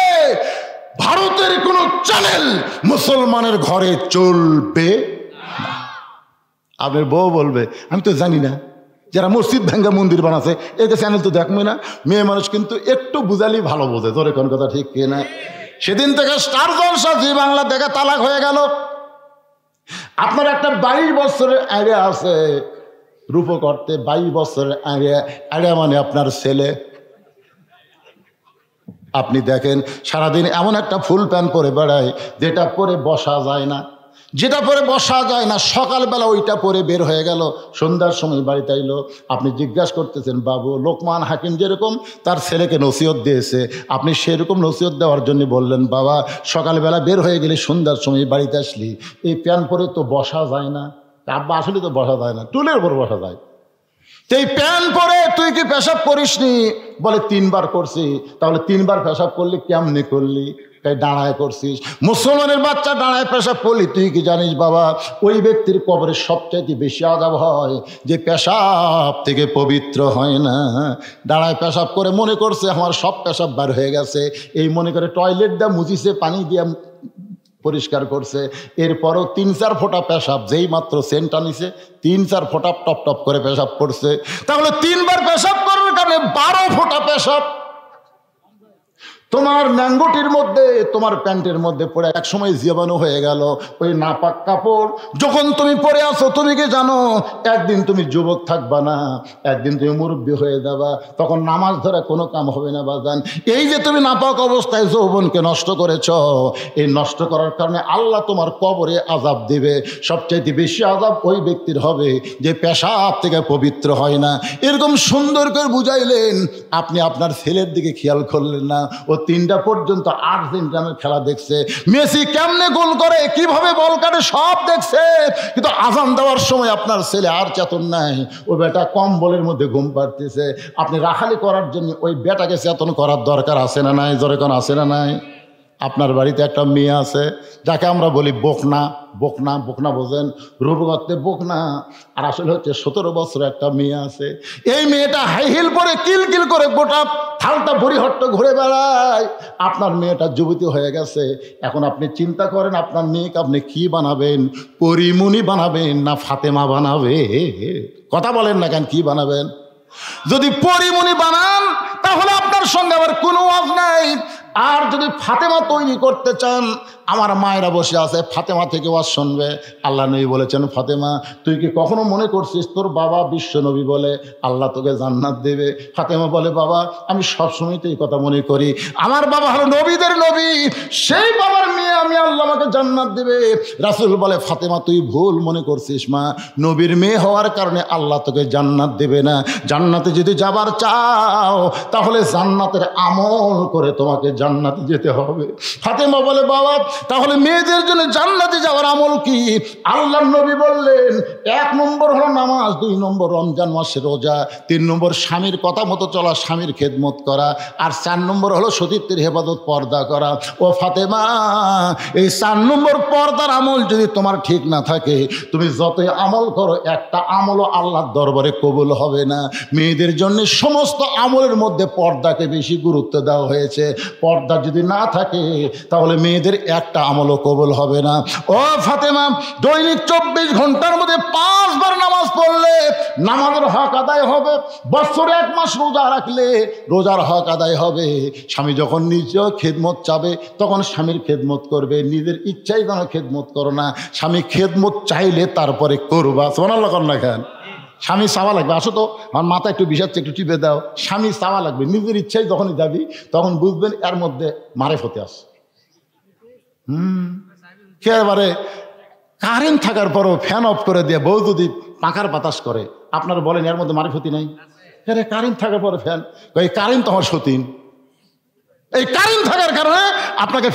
ভারতের কোন চ্যানেল মুসলমানের ঘরে চলবে না। আপনার বউ বলবে আমি তো জানি না, যারা মসজিদ ভাঙ্গা মন্দির বানাচ্ছে এদের চ্যানেল তো দেখবে না। মেয়ে মানুষ কিন্তু একটু বুঝালেই ভালো বোঝে, তোর কোন কথা ঠিক কিনা? সেদিন থেকে স্টার জলসা জি বাংলা দেখে তালাক হয়ে গেল। আপনার একটা 22 বছরের আইডিয়া আছে রূপ করতে, 22 বছরের আইডিয়া মানে আপনার ছেলে। আপনি দেখেন সারাদিন এমন একটা ফুল প্যান্ট পরে বেড়ায় যেটা পরে বসা যায় না, যেটা পরে বসা যায় না। সকালবেলা ওইটা পরে বের হয়ে গেল, সন্ধ্যার সময় বাড়িতে আইলো। আপনি জিজ্ঞাসা করতেছেন বাবু, লোকমান হাকিম যেরকম তার ছেলেকে নসিহত দিয়েছে, আপনি সেরকম নসিহত দেওয়ার জন্য বললেন বাবা সকালবেলা বের হয়ে গেলে সন্ধ্যার সময় বাড়িতে আসলি এই প্যান্ট পরে তো বসা যায় না। আব্বা আসলে তো বসা যায় না, টুলের উপর বসা যায়। এই প্যান্ট পরে তুই কি পেশাব করিসনি? বলে 3 বার করছি। তাহলে 3 বার পেশাব করলি, কেমনি করলি? তাই দাঁড়ায় করছিস। মুসলমানের বাচ্চা দাঁড়ায় পেশাব করলি, তুই কি জানিস বাবা ওই ব্যক্তির কবরে সবচাইতে বেশি আযাব হয় যে পেশাব থেকে পবিত্র হয় না। দাঁড়ায় পেশাব করে মনে করছে আমার সব পেশাব বার হয়ে গেছে, এই মনে করে টয়লেট দিয়ে মুছিছে, পানি দিয়ে পরিষ্কার করছে, এরপরও 3-4 ফোঁটা পেশাব যেই মাত্র সেন্ট আনিছে 3-4 ফোঁটা টপ টপ করে পেশাব করছে। তাহলে 3 বার পেশাব করার কারণে 12 ফোঁটা পেশাব তোমার ন্যাঙ্গটির মধ্যে, তোমার প্যান্টের মধ্যে পড়ে এক সময় জীবাণু হয়ে গেল। ওই নাপাক কাপড় যখন তুমি পরে আসো, তুমি কি জানো একদিন তুমি যুবক থাকবা না, একদিন তুমি মুরব্বী হয়ে যাবা, তখন নামাজ ধরে কোনো কাম হবে না বাজান। এই যে তুমি নাপাক অবস্থায় যৌবনকে নষ্ট করেছ, এই নষ্ট করার কারণে আল্লাহ তোমার কবরে আযাব দিবে। সবচাইতে বেশি আযাব ওই ব্যক্তির হবে যে পেশাব থেকে পবিত্র হয় না। এরকম সুন্দর করে বুঝাইলেন, আপনি আপনার ছেলের দিকে খেয়াল করলেন না। ও 3টা পর্যন্ত আর্জেন্টিনার খেলা দেখছে, মেসি কেমনে গোল করে, কিভাবে বল কাটে সব দেখছে, কিন্তু আজান দেওয়ার সময় আপনার ছেলে আর চেতন নাই। ও বেটা কম বলের মধ্যে ঘুম পাড়তেছে। আপনি রাখালি করার জন্য ওই বেটাকে চেতন করার দরকার আছে না নাই? জোরে কোন আছে না নাই? আপনার বাড়িতে একটা মেয়ে আছে যাকে আমরা বলি বকনা। বকনা, বকনা বোঝেন? রূপগত্তে বকনা। আর আসলে হচ্ছে 17 বছরের একটা মেয়ে আছে। এই মেয়েটা হাই হিল পরে কিলকিল করে গোটা থালটা বড়িহট্ট ঘুরে বেড়ায়। আপনার মেয়েটা যুবতী হয়ে গেছে। এখন আপনি চিন্তা করেন আপনার মেয়েকে আপনি কি বানাবেন? পরিমণি বানাবেন না ফাতেমা বানাবে? কথা বলেন না কেন, কি বানাবেন? যদি পরিমণি বানান তাহলে আপনার সঙ্গে আবার কোনো ওয়াজ নাই। আর যদি ফাতেমা তৈরি করতে চান, আমার মায়েরা বসে আছে, ফাতেমা থেকে ওয়াজ শুনবে। আল্লাহ নবী বলেছেন, ফাতেমা তুই কি কখনো মনে করছিস তোর বাবা বিশ্ব নবী বলে আল্লাহ তোকে জান্নাত দেবে? ফাতেমা বলে, বাবা আমি সবসময় তো এই কথা মনে করি, আমার বাবা হলো নবীদের নবী, সেই বাবার মেয়ে আমি, আল্লাহ আমাকে জান্নাত দেবে। রাসূল বলে, ফাতেমা তুই ভুল মনে করছিস মা, নবীর মেয়ে হওয়ার কারণে আল্লাহ তোকে জান্নাত দেবে না। জান্নাতে যদি যাবার চাও তাহলে জান্নাতের আমল করে তোমাকে জান্নাতে যেতে হবে। ফাতেমা বলে, বাবা তাহলে মেয়েদের জন্য জান্নাতে যাওয়ার আমল কি? আল্লাহর নবী বললেন, 1 নম্বর হলো নামাজ, 2 নম্বর রমজান মাসে রোজা, 3 নম্বর স্বামীর কথা মতো চলা, স্বামীর খেদমত করা, আর 4 নম্বর হলো সতীত্বের হেফাজত, পর্দা করা। ও ফাতেমা এই 4 নম্বর পর্দার আমল যদি তোমার ঠিক না থাকে, তুমি যতই আমল করো একটা আমলও আল্লাহর দরবারে কবুল হবে না। মেয়েদের জন্য সমস্ত আমলের মধ্যে পর্দাকে বেশি গুরুত্ব দেওয়া হয়েছে। পর্দা যদি না থাকে তাহলে মেয়েদের একটা আমলও কবুল হবে না। ও ফাতেমা দৈনিক 24 ঘন্টার মধ্যে 5 বার নামাজ পড়লে নামাজের হক আদায় হবে। বছরে 1 মাস রোজা রাখলে রোজার হক আদায় হবে। স্বামী যখন নিজেও খেদমত চাবে তখন স্বামীর খেদমত করবে, নিজের ইচ্ছাই যেন খেদমত করো না। স্বামী খেদমত চাইলে তারপরে করবা। সুবহানাল্লাহ না কেন? স্বামী চাওয়া লাগবে, আসো তো আমার মাথা একটু বিষাচ্ছে, একটু টিপে দাও। স্বামী চাওয়া লাগবে, নিজের ইচ্ছাই যখনই যাবি তখন বুঝবেন এর মধ্যে মারেফতে আছে। একেবারে কারেন্ট থাকার পরও ফ্যান অফ করে দিয়ে বউ যদি পাখার বাতাস করে, আপনারা বলেন এর মধ্যে মারেফতি নাই? কারেন্ট থাকার পরে ফ্যান, এই কারেন্ট আমার সতীন, এই কারেন্ট থাকার কারণে আপনাকে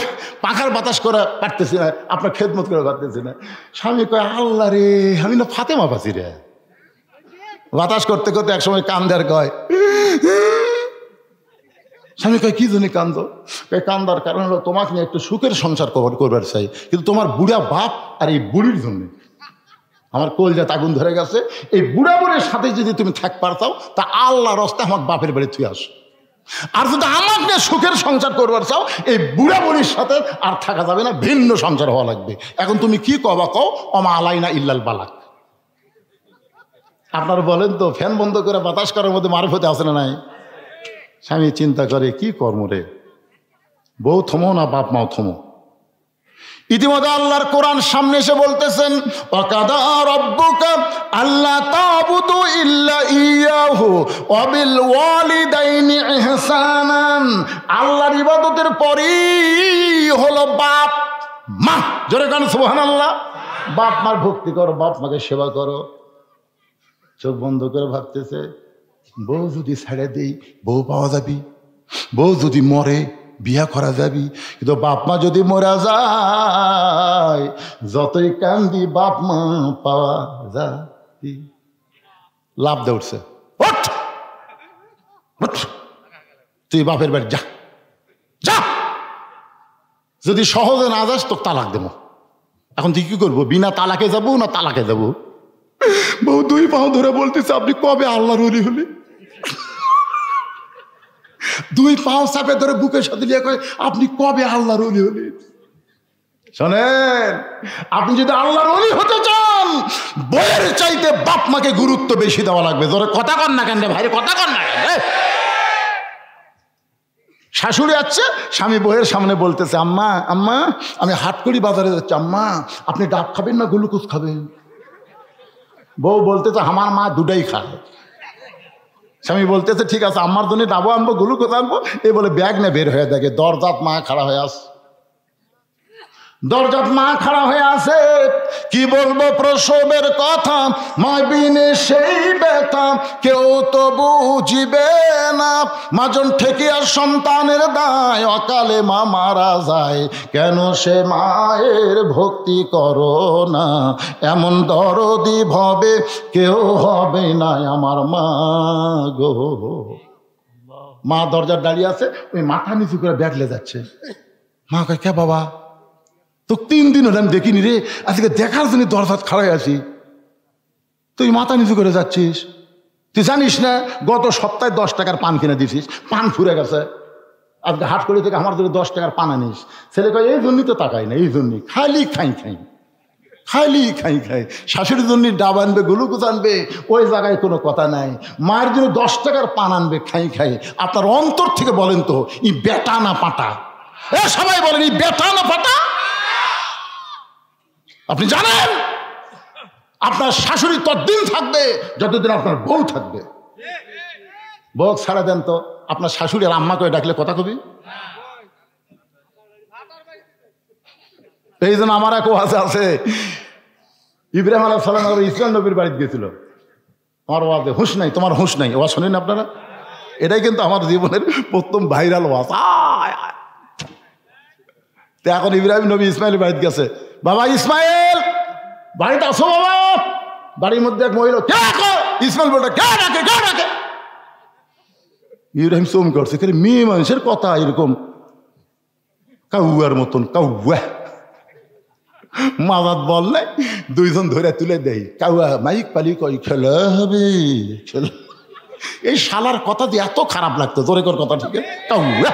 পাখার বাতাস করে পারতেছি না, আপনার খেদমত করে পারতেছি না। স্বামী কয় আল্লাহ রে, আমি না ফাতেমা পাচ্ছি রে। বাতাস করতে করতে একসময় কান্দার কয়, স্বামী কয় কি জন্য কান্দ? কান্দার কারণ হলো তোমাকে নিয়ে একটু সুখের সংসার করবার চাই, কিন্তু তোমার বুড়া বাপ আর এই বুড়ির জন্য আমার কলজাত আগুন ধরে গেছে। এই বুড়া বুড়ির সাথে যদি তুমি থাক পারতাও তা আল্লাহ রাস্তায় আমার বাপের বাড়ি থুয়ে আসো। আর যদি আমার নিয়ে সুখের সংসার করবার চাও, এই বুড়া বুড়ির সাথে আর থাকা যাবে না, ভিন্ন সংসার হওয়া লাগবে। এখন তুমি কি কবা কও, অমা আলাইনা ইল্লাল বালাক। আপনারা বলেন তো, ফ্যান বন্ধ করে বাতাস করার মধ্যে মারফতে আছে না নাই? স্বামী চিন্তা করে কি কর্ম রে, বউ থমো না বাপ মাও থমো। ইতিমধ্যে আল্লাহর কোরআন সামনে এসে বলতেছেন, ওয়াকাদা রাব্বুকা আল্লা তা'বুদু ইল্লা ইয়াহু ওয়া বিল ওয়ালিদাইনি ইহসানান। আল্লাহর ইবাদতের পরেই হলো বাপ মা। জোরে গান সুবহানাল্লাহ। বাপ মার ভক্তি করো, বাপ মাকে সেবা করো। চোখ বন্ধ করে ভাবতেছে, বউ যদি ছেড়ে দেই বউ পাওয়া যাবি, বউ যদি মরে বিয়া করা যাবি, কিন্তু বাপ মা যদি মরা যায় যতই কান্দি বাপ মা পাওয়া যাবি। লাভ দে উঠছে, তুই বাপের বাড়ি যা, যা। যদি সহজে না যাস তো তালাক দেবো। এখন তুই কি করবো, বিনা তালাকে যাবো না তালাকে যাবো? বউ দুই পাও ধরে বলতেছে, আপনি কবে আল্লাহর ওলি হলি? দুই পাও চাপে ধরে বুকের সাথে নিয়ে কয়, আপনি কবে আল্লাহর ওলি হলি? শোনেন, আপনি যদি আল্লাহর ওলি হতে চান, বইয়ের চাইতে বাপ মাকে গুরুত্ব বেশি দেওয়া লাগবে। ধরে কথা কন না কেন ভাইরে, কথা কন না কেন? শাশুড়ি আছে, স্বামী বইয়ের সামনে বলতেছে, আম্মা আম্মা আমি হাটকড়ি বাজারে যাচ্ছি, আম্মা আপনি ডাব খাবেন না গ্লুকোজ খাবেন? বউ বলতেছে আমার মা দুটাই খায়। স্বামী বলতেছে ঠিক আছে, আমার জন্য ডাবো আনবো গ্লুকোজ আনবো। এই বলে ব্যাগ নিয়ে বের হয়ে দেখে দরজাত মা খাড়া হয়ে আস, দরজাত মা খাড়া হয়ে আছে। কি বলবো প্রসবের কথা, মা বিনে সেই ব্যথা কেউ তো বুঝিবে না। মাজন ঠেকিয়ার সন্তানের দায়, অকালে মা মারা যায়, কেন সে মায়ের ভক্তি করো না। এমন দরদি ভবে কেউ হবে না আমার মা গো। মা দরজার দাঁড়িয়ে আছে, ওই মাথা নিচু করে ব্যাগলে যাচ্ছে। মা কয় কে বাবা, তো 3 দিন হলে আমি দেখিনি রে, আজকে দেখার জন্য দরজাত খাড়াই আছি, তুই মাথা নিচু করে যাচ্ছিস? তুই জানিস না গত সপ্তাহে 10 টাকার পান কিনে দিছিস, পান ফুরে গেছে। আজকে হাটকড়ি থেকে আমার জন্য 10 টাকার পান আনিস। ছেলে কয় এই জন্যই তো তাকাই না, এই জন্যই খালি খাই খাই, খালি খাই খাই। শাশুড়ির জন্য ডাব আনবে গ্লুকোজ আনবে, ওই জায়গায় কোনো কথা নাই। মায়ের জন্য 10 টাকার পান আনবে খাই খাই। আপনার অন্তর থেকে বলেন তো, ই বেটা না পাটা? সবাই বলেন, ই বেটা না পাটা? আপনি জানেন আপনার শাশুড়ি ততদিন থাকবে যতদিন আপনার বউ থাকবে। বউ ছাড়া দেন তো, আপনার শাশুড়ি আর আম্মা করে ডাকলে কথা কবি? এই জন্য আমার এক ওয়াজ আছে, ইব্রাহিম আলাইহিস সালাম ইসমাইল নবীর বাড়িতে গেছিল। আমার ওয়াজে হুঁশ নাই, তোমার হুঁশ নাই, ওয়াজ শোনেন আপনারা? এটাই কিন্তু আমার জীবনের প্রথম ভাইরাল ওয়াজ। তো এখন ইব্রাহিম নবী ইসমাইলের বাড়িতে গেছে। বাবা ইসমাইল বাড়িতে আসো বাবা। বাড়ির মধ্যে এক মহিলা, ইসমাইল বলটা কে ডাকে, কে ডাকে? ইব্রাহিম চোম করছে, মেয়ে মানুষের কথা এরকম কাউয়ার মতন, কাউয়া মাজাত বল নাই, 2 জন ধরে তুলে দেয়। কাউয়া মাইক পালি কই খেলা হবে, খেলা। এই শালার কথা দিয়ে এত খারাপ লাগতো, জোরে কর কথা, ঠিক আছে? কাউয়া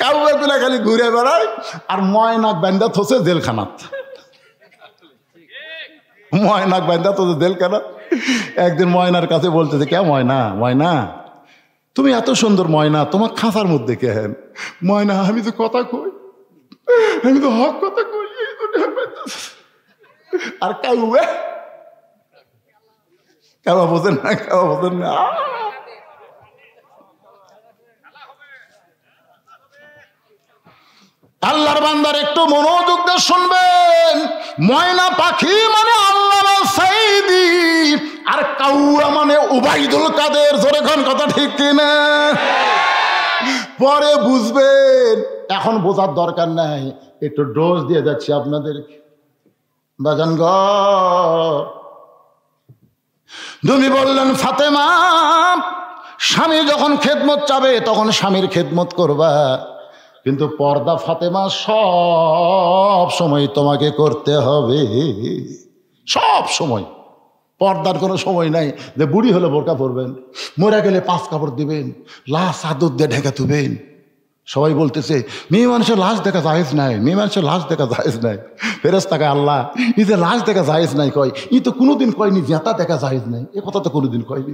কাউয়া গুলা খালি ঘুরে বেড়ায় আর ময়নাক বান্ধা থসে জেলখানাত। ময়নাক বান্ধা থসে জেলখানাত। একদিন ময়নার কাছে বলতেছে, কে ময়না, ময়না তুমি এত সুন্দর ময়না, তোমার খাঁচার মধ্যে কেন? ময়না আমি তো কথা কই, আমি তো হক কথা কই। আর কাউয়া কেউ বোঝেন না, কেউ বোঝেন না। আল্লাহর বান্দার একটু মনোযোগ দিয়ে শুনবেন। ময়না পাখি মানে আল্লাহ সাইদি, আর কাউয়া মানে উবাইদুল কাদের। জোরে খান কথা ঠিক কিনা? পরে বুঝবেন, এখন বোঝার দরকার নাই, একটু ডোজ দিয়ে যাচ্ছি আপনাদের। বাজান গ তুমি বললেন ফাতেমা, স্বামী যখন খেদমত চাবে তখন স্বামীর খেদমত করবা, কিন্তু পর্দা ফাতেমা সব সময় তোমাকে করতে হবে। সব সময় পর্দার কোনো সময় নাই যে বুড়ি হলে বোরকা পরবেন, মরে গেলে 5 কাপড় দিবেন, লাশ আদর দিয়ে ঢেকে তুবেন। সবাই বলতেছে মেয়ে মানুষের লাশ দেখা জায়েজ নাই, মেয়ে মানুষের লাশ দেখা জায়েজ নাই। ফেরেশতাকে আল্লাহ ই যে লাশ দেখা জায়েজ নাই কয়, ই তো কোনোদিন কয়নি জেতা দেখা জায়েজ নাই, এ কথা তো কোনোদিন কয়নি।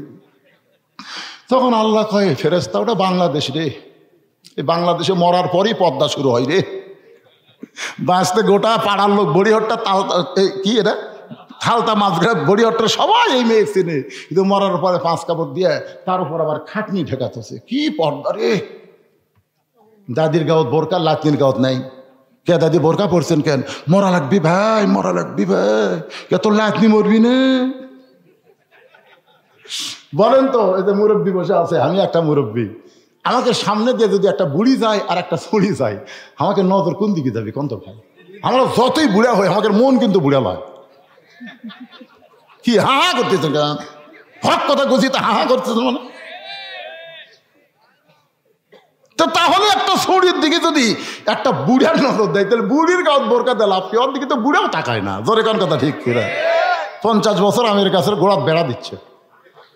তখন আল্লাহ কয় ফেরেশতা ওটা বাংলাদেশ রে, এই বাংলাদেশে মরার পরই পর্দা শুরু হয় রে। বাঁচতে গোটা পাড়ার লোক বড়িহট্টা কি এটা থালতা মাছগ্রাম বড়িহট্টার সবাই এই মেয়ে চেনে, কিন্তু মরার পরে 5 কাপড় দিয়ে তার উপর আবার খাটনি ঠেকাতেছে। কি পর্দা রে! দাদির গাঁত বোরকা, লাতির গাঁত নাই। কে দাদি বোরকা পরছেন কেন? মরা লাগবি ভাই, মরা লাগবি ভাই। কে তোর লাতনি মরবি না? বলেন তো, এই যে মুরব্বী বসে আছে, আমি একটা মুরব্বী, আমাকে সামনে দিয়ে যদি একটা বুড়ি যায় আর একটা ছড়ি যায়, আমাকে নজর কোন দিকে যাবে কোন তো ভাই? আমরা যতই বুড়া হই আমাদের মন কিন্তু বুড়া হয়। কি হা হা করতেছে কেন? হক কথা গুছি তা হা হা করতেছে মানে। তো তাহলে একটা ছড়ির দিকে যদি একটা বুড়ার নজর দেয়, তাহলে বুড়ির গাঁত বোরকা দেয় লাভ কি? ওর দিকে তো বুড়াও তাকায় না। জোরে কোন কথা ঠিক কিনা? 50 বছর আমের কাছে গোড়াত বেড়া দিচ্ছে।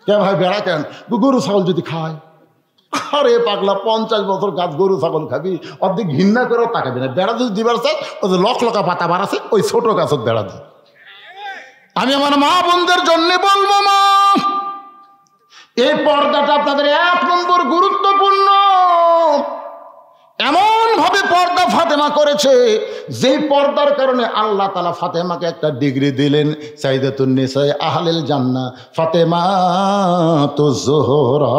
কে ভাই বেড়া কেন? গরু ছাগল যদি খায়। আরে পাগলা, 50 বছর গাছ গরু ছাগল খাবি, অর্ধেক ঘৃণা করেও তাকাবি না। বেড়া যদি দিবার চাই, ওই যে লকা পাতা বার আছে, ওই ছোট গাছত বেড়া দেয়। আমি আমার মা বোনদের জন্য বলবো, মা, এই পর্দাটা আপনাদের 1 নম্বর গুরুত্বপূর্ণ। এমন ভাবে পর্দা ফাতেমা করেছে, যেই পর্দার কারণে আল্লাহ তাআলা ফাতেমাকে একটা ডিগ্রি দিলেন, সাইয়্যিদাতুন নিসা আহলিল জান্নাহ, ফাতেমাতুজ যোহরা।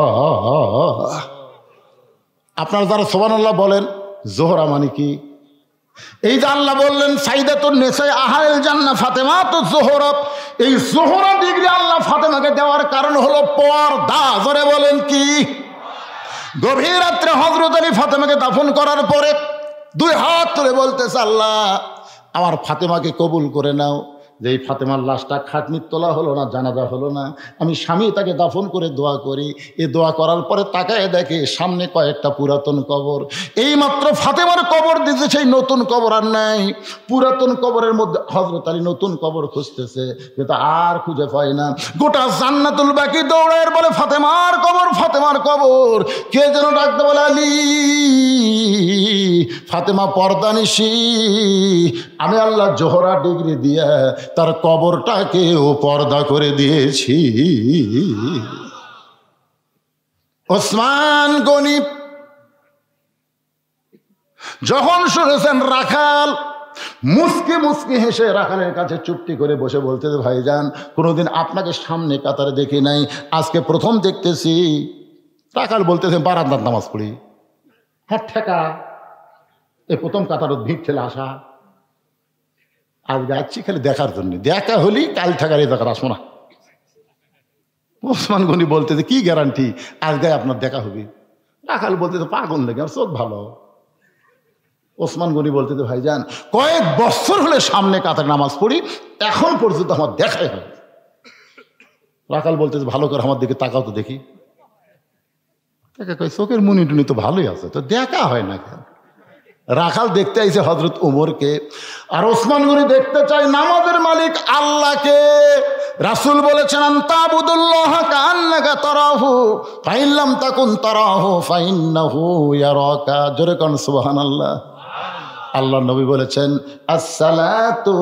আপনারা যারা সুবহানাল্লাহ বলেন, যোহরা মানে কি? এই যে আল্লাহ বললেন সাইয়্যিদাতুন নিসা আহলিল জান্নাহ ফাতেমাতুজ যোহরা, এই যোহরা ডিগ্রি আল্লাহ ফাতেমাকে দেওয়ার কারণ হলো পর্দা। জোরে বলেন কি? গভীর রাত্রে হযরত আলী ফাতেমাকে দাফন করার পরে 2 হাত তুলে বলতেছে, আল্লাহ আমার ফাতেমাকে কবুল করে নাও। যে এই ফাতেমার লাশটা খাটনির তোলা হলো না, জানাজা হলো না, আমি স্বামী তাকে দাফন করে দোয়া করি। এই দোয়া করার পরে তাকায় দেখে সামনে কয়েকটা পুরাতন কবর। এই মাত্র ফাতেমার কবর দিতে, সেই নতুন কবর আর নাই। পুরাতন কবরের মধ্যে হযরত আলী নতুন কবর খুঁজতেছে, কিন্তু আর খুঁজে পায় না। গোটা জান্নাতুল বাকি দৌড়ায় বলে ফাতেমার কবর, ফাতেমার কবর। কে যেন ডাকতে বলে, আলী, ফাতেমা পর্দানিশী, আমি আল্লাহ জোহরা ডিগ্রি দিয়া তার কবরটাকেও পর্দা করে দিয়েছি। ওসমান গনি যখন শুনেছেন, রাখাল মুস্কি মুস্কি হেসে রাখালের কাছে চুপটি করে বসে বলতে, ভাইজান কোনোদিন আপনাকে সামনে কাতারে দেখি নাই, আজকে প্রথম দেখতেছি। রাখাল বলতেছে, বারান্দার নামাজ পড়ি। হ্যাঁ ঠেকা, এই প্রথম কাতার ভিড় ঠেলে আসা। আজ যাচ্ছি খালি দেখার জন্য, দেখা হলি কাল ঠেকার এই দেখার আসবো না। ওসমান গনি বলতেছে, কি গ্যারান্টি আজকে আপনার দেখা হবে? রাখাল বলতেছে, পাগল নাকি, আমার চোখ ভালো। ওসমান গনি বলতেছে, ভাইজান কয়েক বছর হলে সামনে কাতারে নামাজ পড়ি, এখন পর্যন্ত আমার দেখাই হয়। রাখাল বলতেছে, ভালো করে আমার দিকে তাকাও তো দেখি। চোখের মুনি টুনি তো ভালোই আছে, তো দেখা হয় না কেন? রাখাল দেখতে আইছে হযরত ওমরকে, আর ওসমান গনি দেখতে চায় নামাজের মালিক আল্লাহকে। রাসূল বলেছেন, আনতাবুদুল্লাহ কাআন্নাকা তারাহু ফাইন লাম তাকুন তারাহু ফাইন্নাহু ইয়ারাকা। জোরে কোন সুবহানাল্লাহ। আল্লাহ নবী বলেছেন, আসসালাতু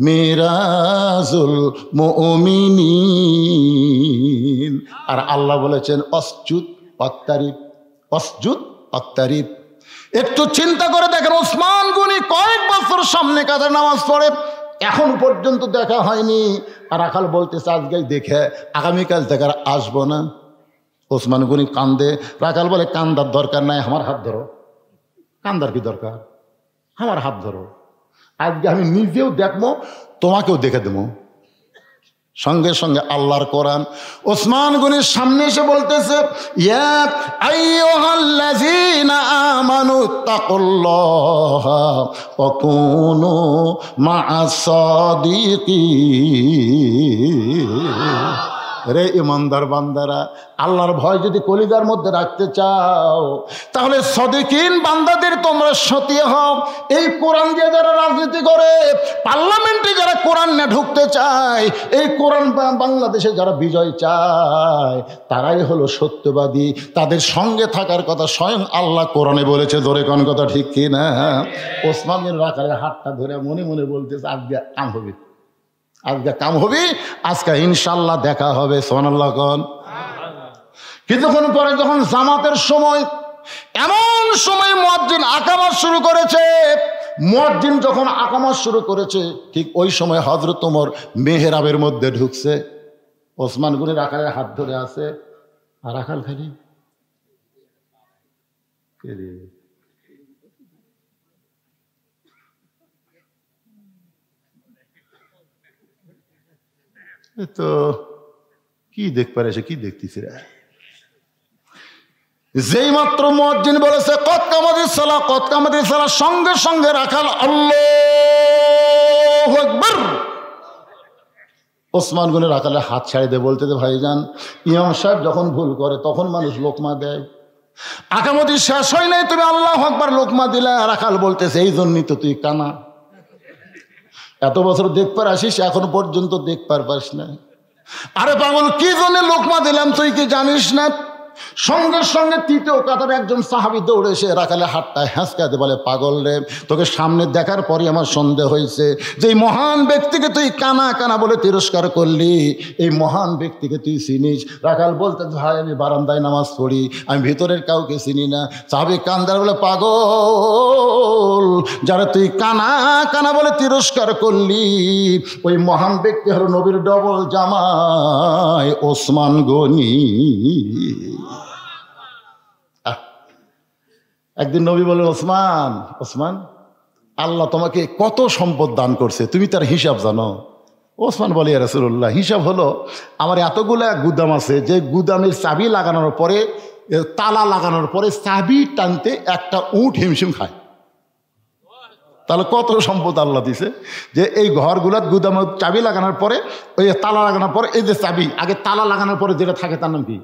মিরাজুল মুমিনিন। আর আল্লাহ বলেছেন, অসজুদ ওয়াক্তারিব, অসজুদ ওয়াক্তারিব। একটু চিন্তা করে দেখেন, ওসমান গনি কয়েক বছর সামনে কাতারে নামাজ পড়ে, এখন পর্যন্ত দেখা হয়নি। আর রাখাল বলতেছে আজকে দেখে আগামীকাল থেকে আর আসবো না। ওসমান গনি কান্দে। রাখাল বলে কান্দার দরকার নাই, আমার হাত ধরো। কান্দার কি দরকার, আমার হাত ধরো, আজকে আমি নিজেও দেখবো, তোমাকেও দেখে দেবো। সঙ্গে সঙ্গে আল্লাহর কোরআন ওসমান গনির সামনে এসে বলতেছে, ইয়া আইয়ুহাল্লাযীনা আমানু তাকুল্লাহা ওয়া কুনু মা'আস সাদিকিন। রে ইমানদার বান্দারা, আল্লাহর ভয় যদি কলিজার মধ্যে রাখতে চাও তাহলে সাদিকিন বান্দাদের তোমরা সাথী হও। এই কোরআন দিয়ে যারা রাজনীতি করে, পার্লামেন্টে যারা কোরআন নিয়ে ঢুকতে চায়, এই কোরআন বাংলাদেশে যারা বিজয় চায়, তারাই হলো সত্যবাদী। তাদের সঙ্গে থাকার কথা স্বয়ং আল্লাহ কোরআনে বলেছে। ধরে কোন কথা ঠিক কি না? ওসমান বিন রাকালের হাতটা ধরে মনে মনে বলতেছে আজকে কাম হবে, আজকে কাম হবে, আজকে ইনশাল্লাহ দেখা হবে। সুবহানাল্লাহ কোন। কিছুক্ষণ পরে যখন জামাতের সময়, এমন সময় মুয়াজ্জিন আকামত শুরু করেছে। মুয়াজ্জিন যখন আকামত শুরু করেছে, ঠিক ওই সময় হযরত ওমর মেহরাবের মধ্যে ঢুকছে। ওসমান গনি রাখালের হাত ধরে আছে, আর রাখাল খালি তো কি দেখ পারে, কি দেখতেছি রে। যেই মাত্র মুয়াজ্জিন বলেছে কদ কামাতিস সালাহ, কদ কামাতিস সালাহ, সঙ্গে সঙ্গে রাখাল আল্লাহু আকবার। ওসমান গনি রাখালের হাত ছাড়িয়ে দিয়ে বলতে, ভাইজান, ইমাম সাহেব যখন ভুল করে তখন মানুষ লোকমা দেয়, আকামতি শেষ হয় নাই, তুমি আল্লাহু আকবার লোকমা দিলা। রাখাল বলতেছে এই জন্যই তো তুই কানা, এত বছর দেখবার আসিস, এখন পর্যন্ত দেখবার পাস না। আরে পাগল, কি জন্য লোকমা দিলাম তুই কি জানিস না? সঙ্গে সঙ্গে তৃতীয় কাতারে একজন সাহাবী দৌড়ে এসে রাখালের হাতটা হ্যাঁচকাতে বলে, পাগল রে, তোকে সামনে দেখার পরই আমার সন্দেহ হয়েছে যে এই মহান ব্যক্তিকে তুই কানা কানা বলে তিরস্কার করলি, এই মহান ব্যক্তিকে তুই চিনিস? রাখাল বলতে, ভাই আমি বারান্দায় নামাজ পড়ি, আমি ভিতরের কাউকে চিনি না। সাহাবী কান্দার বলে, পাগল, যারা তুই কানা কানা বলে তিরস্কার করলি, ওই মহান ব্যক্তি হলো নবীর ডবল জামাই ওসমান গনি। একদিন নবী বলেন, ওসমান, ওসমান, আল্লাহ তোমাকে কত সম্পদ দান করছে, তুমি তার হিসাব জানো? ওসমান বলে, ইয়া রাসূলুল্লাহ, হিসাব হলো আমার এতগুলা গুদাম আছে, যে গুদামের চাবি লাগানোর পরে, তালা লাগানোর পরে চাবি টানতে একটা উট হিমশিম খায়। তাহলে কত সম্পদ আল্লাহ দিছে, যে এই ঘরগুলার গুদামের চাবি লাগানোর পরে, ওই তালা লাগানোর পরে, এই যে চাবি আগে তালা লাগানোর পরে যেটা থাকে তার নাম কি?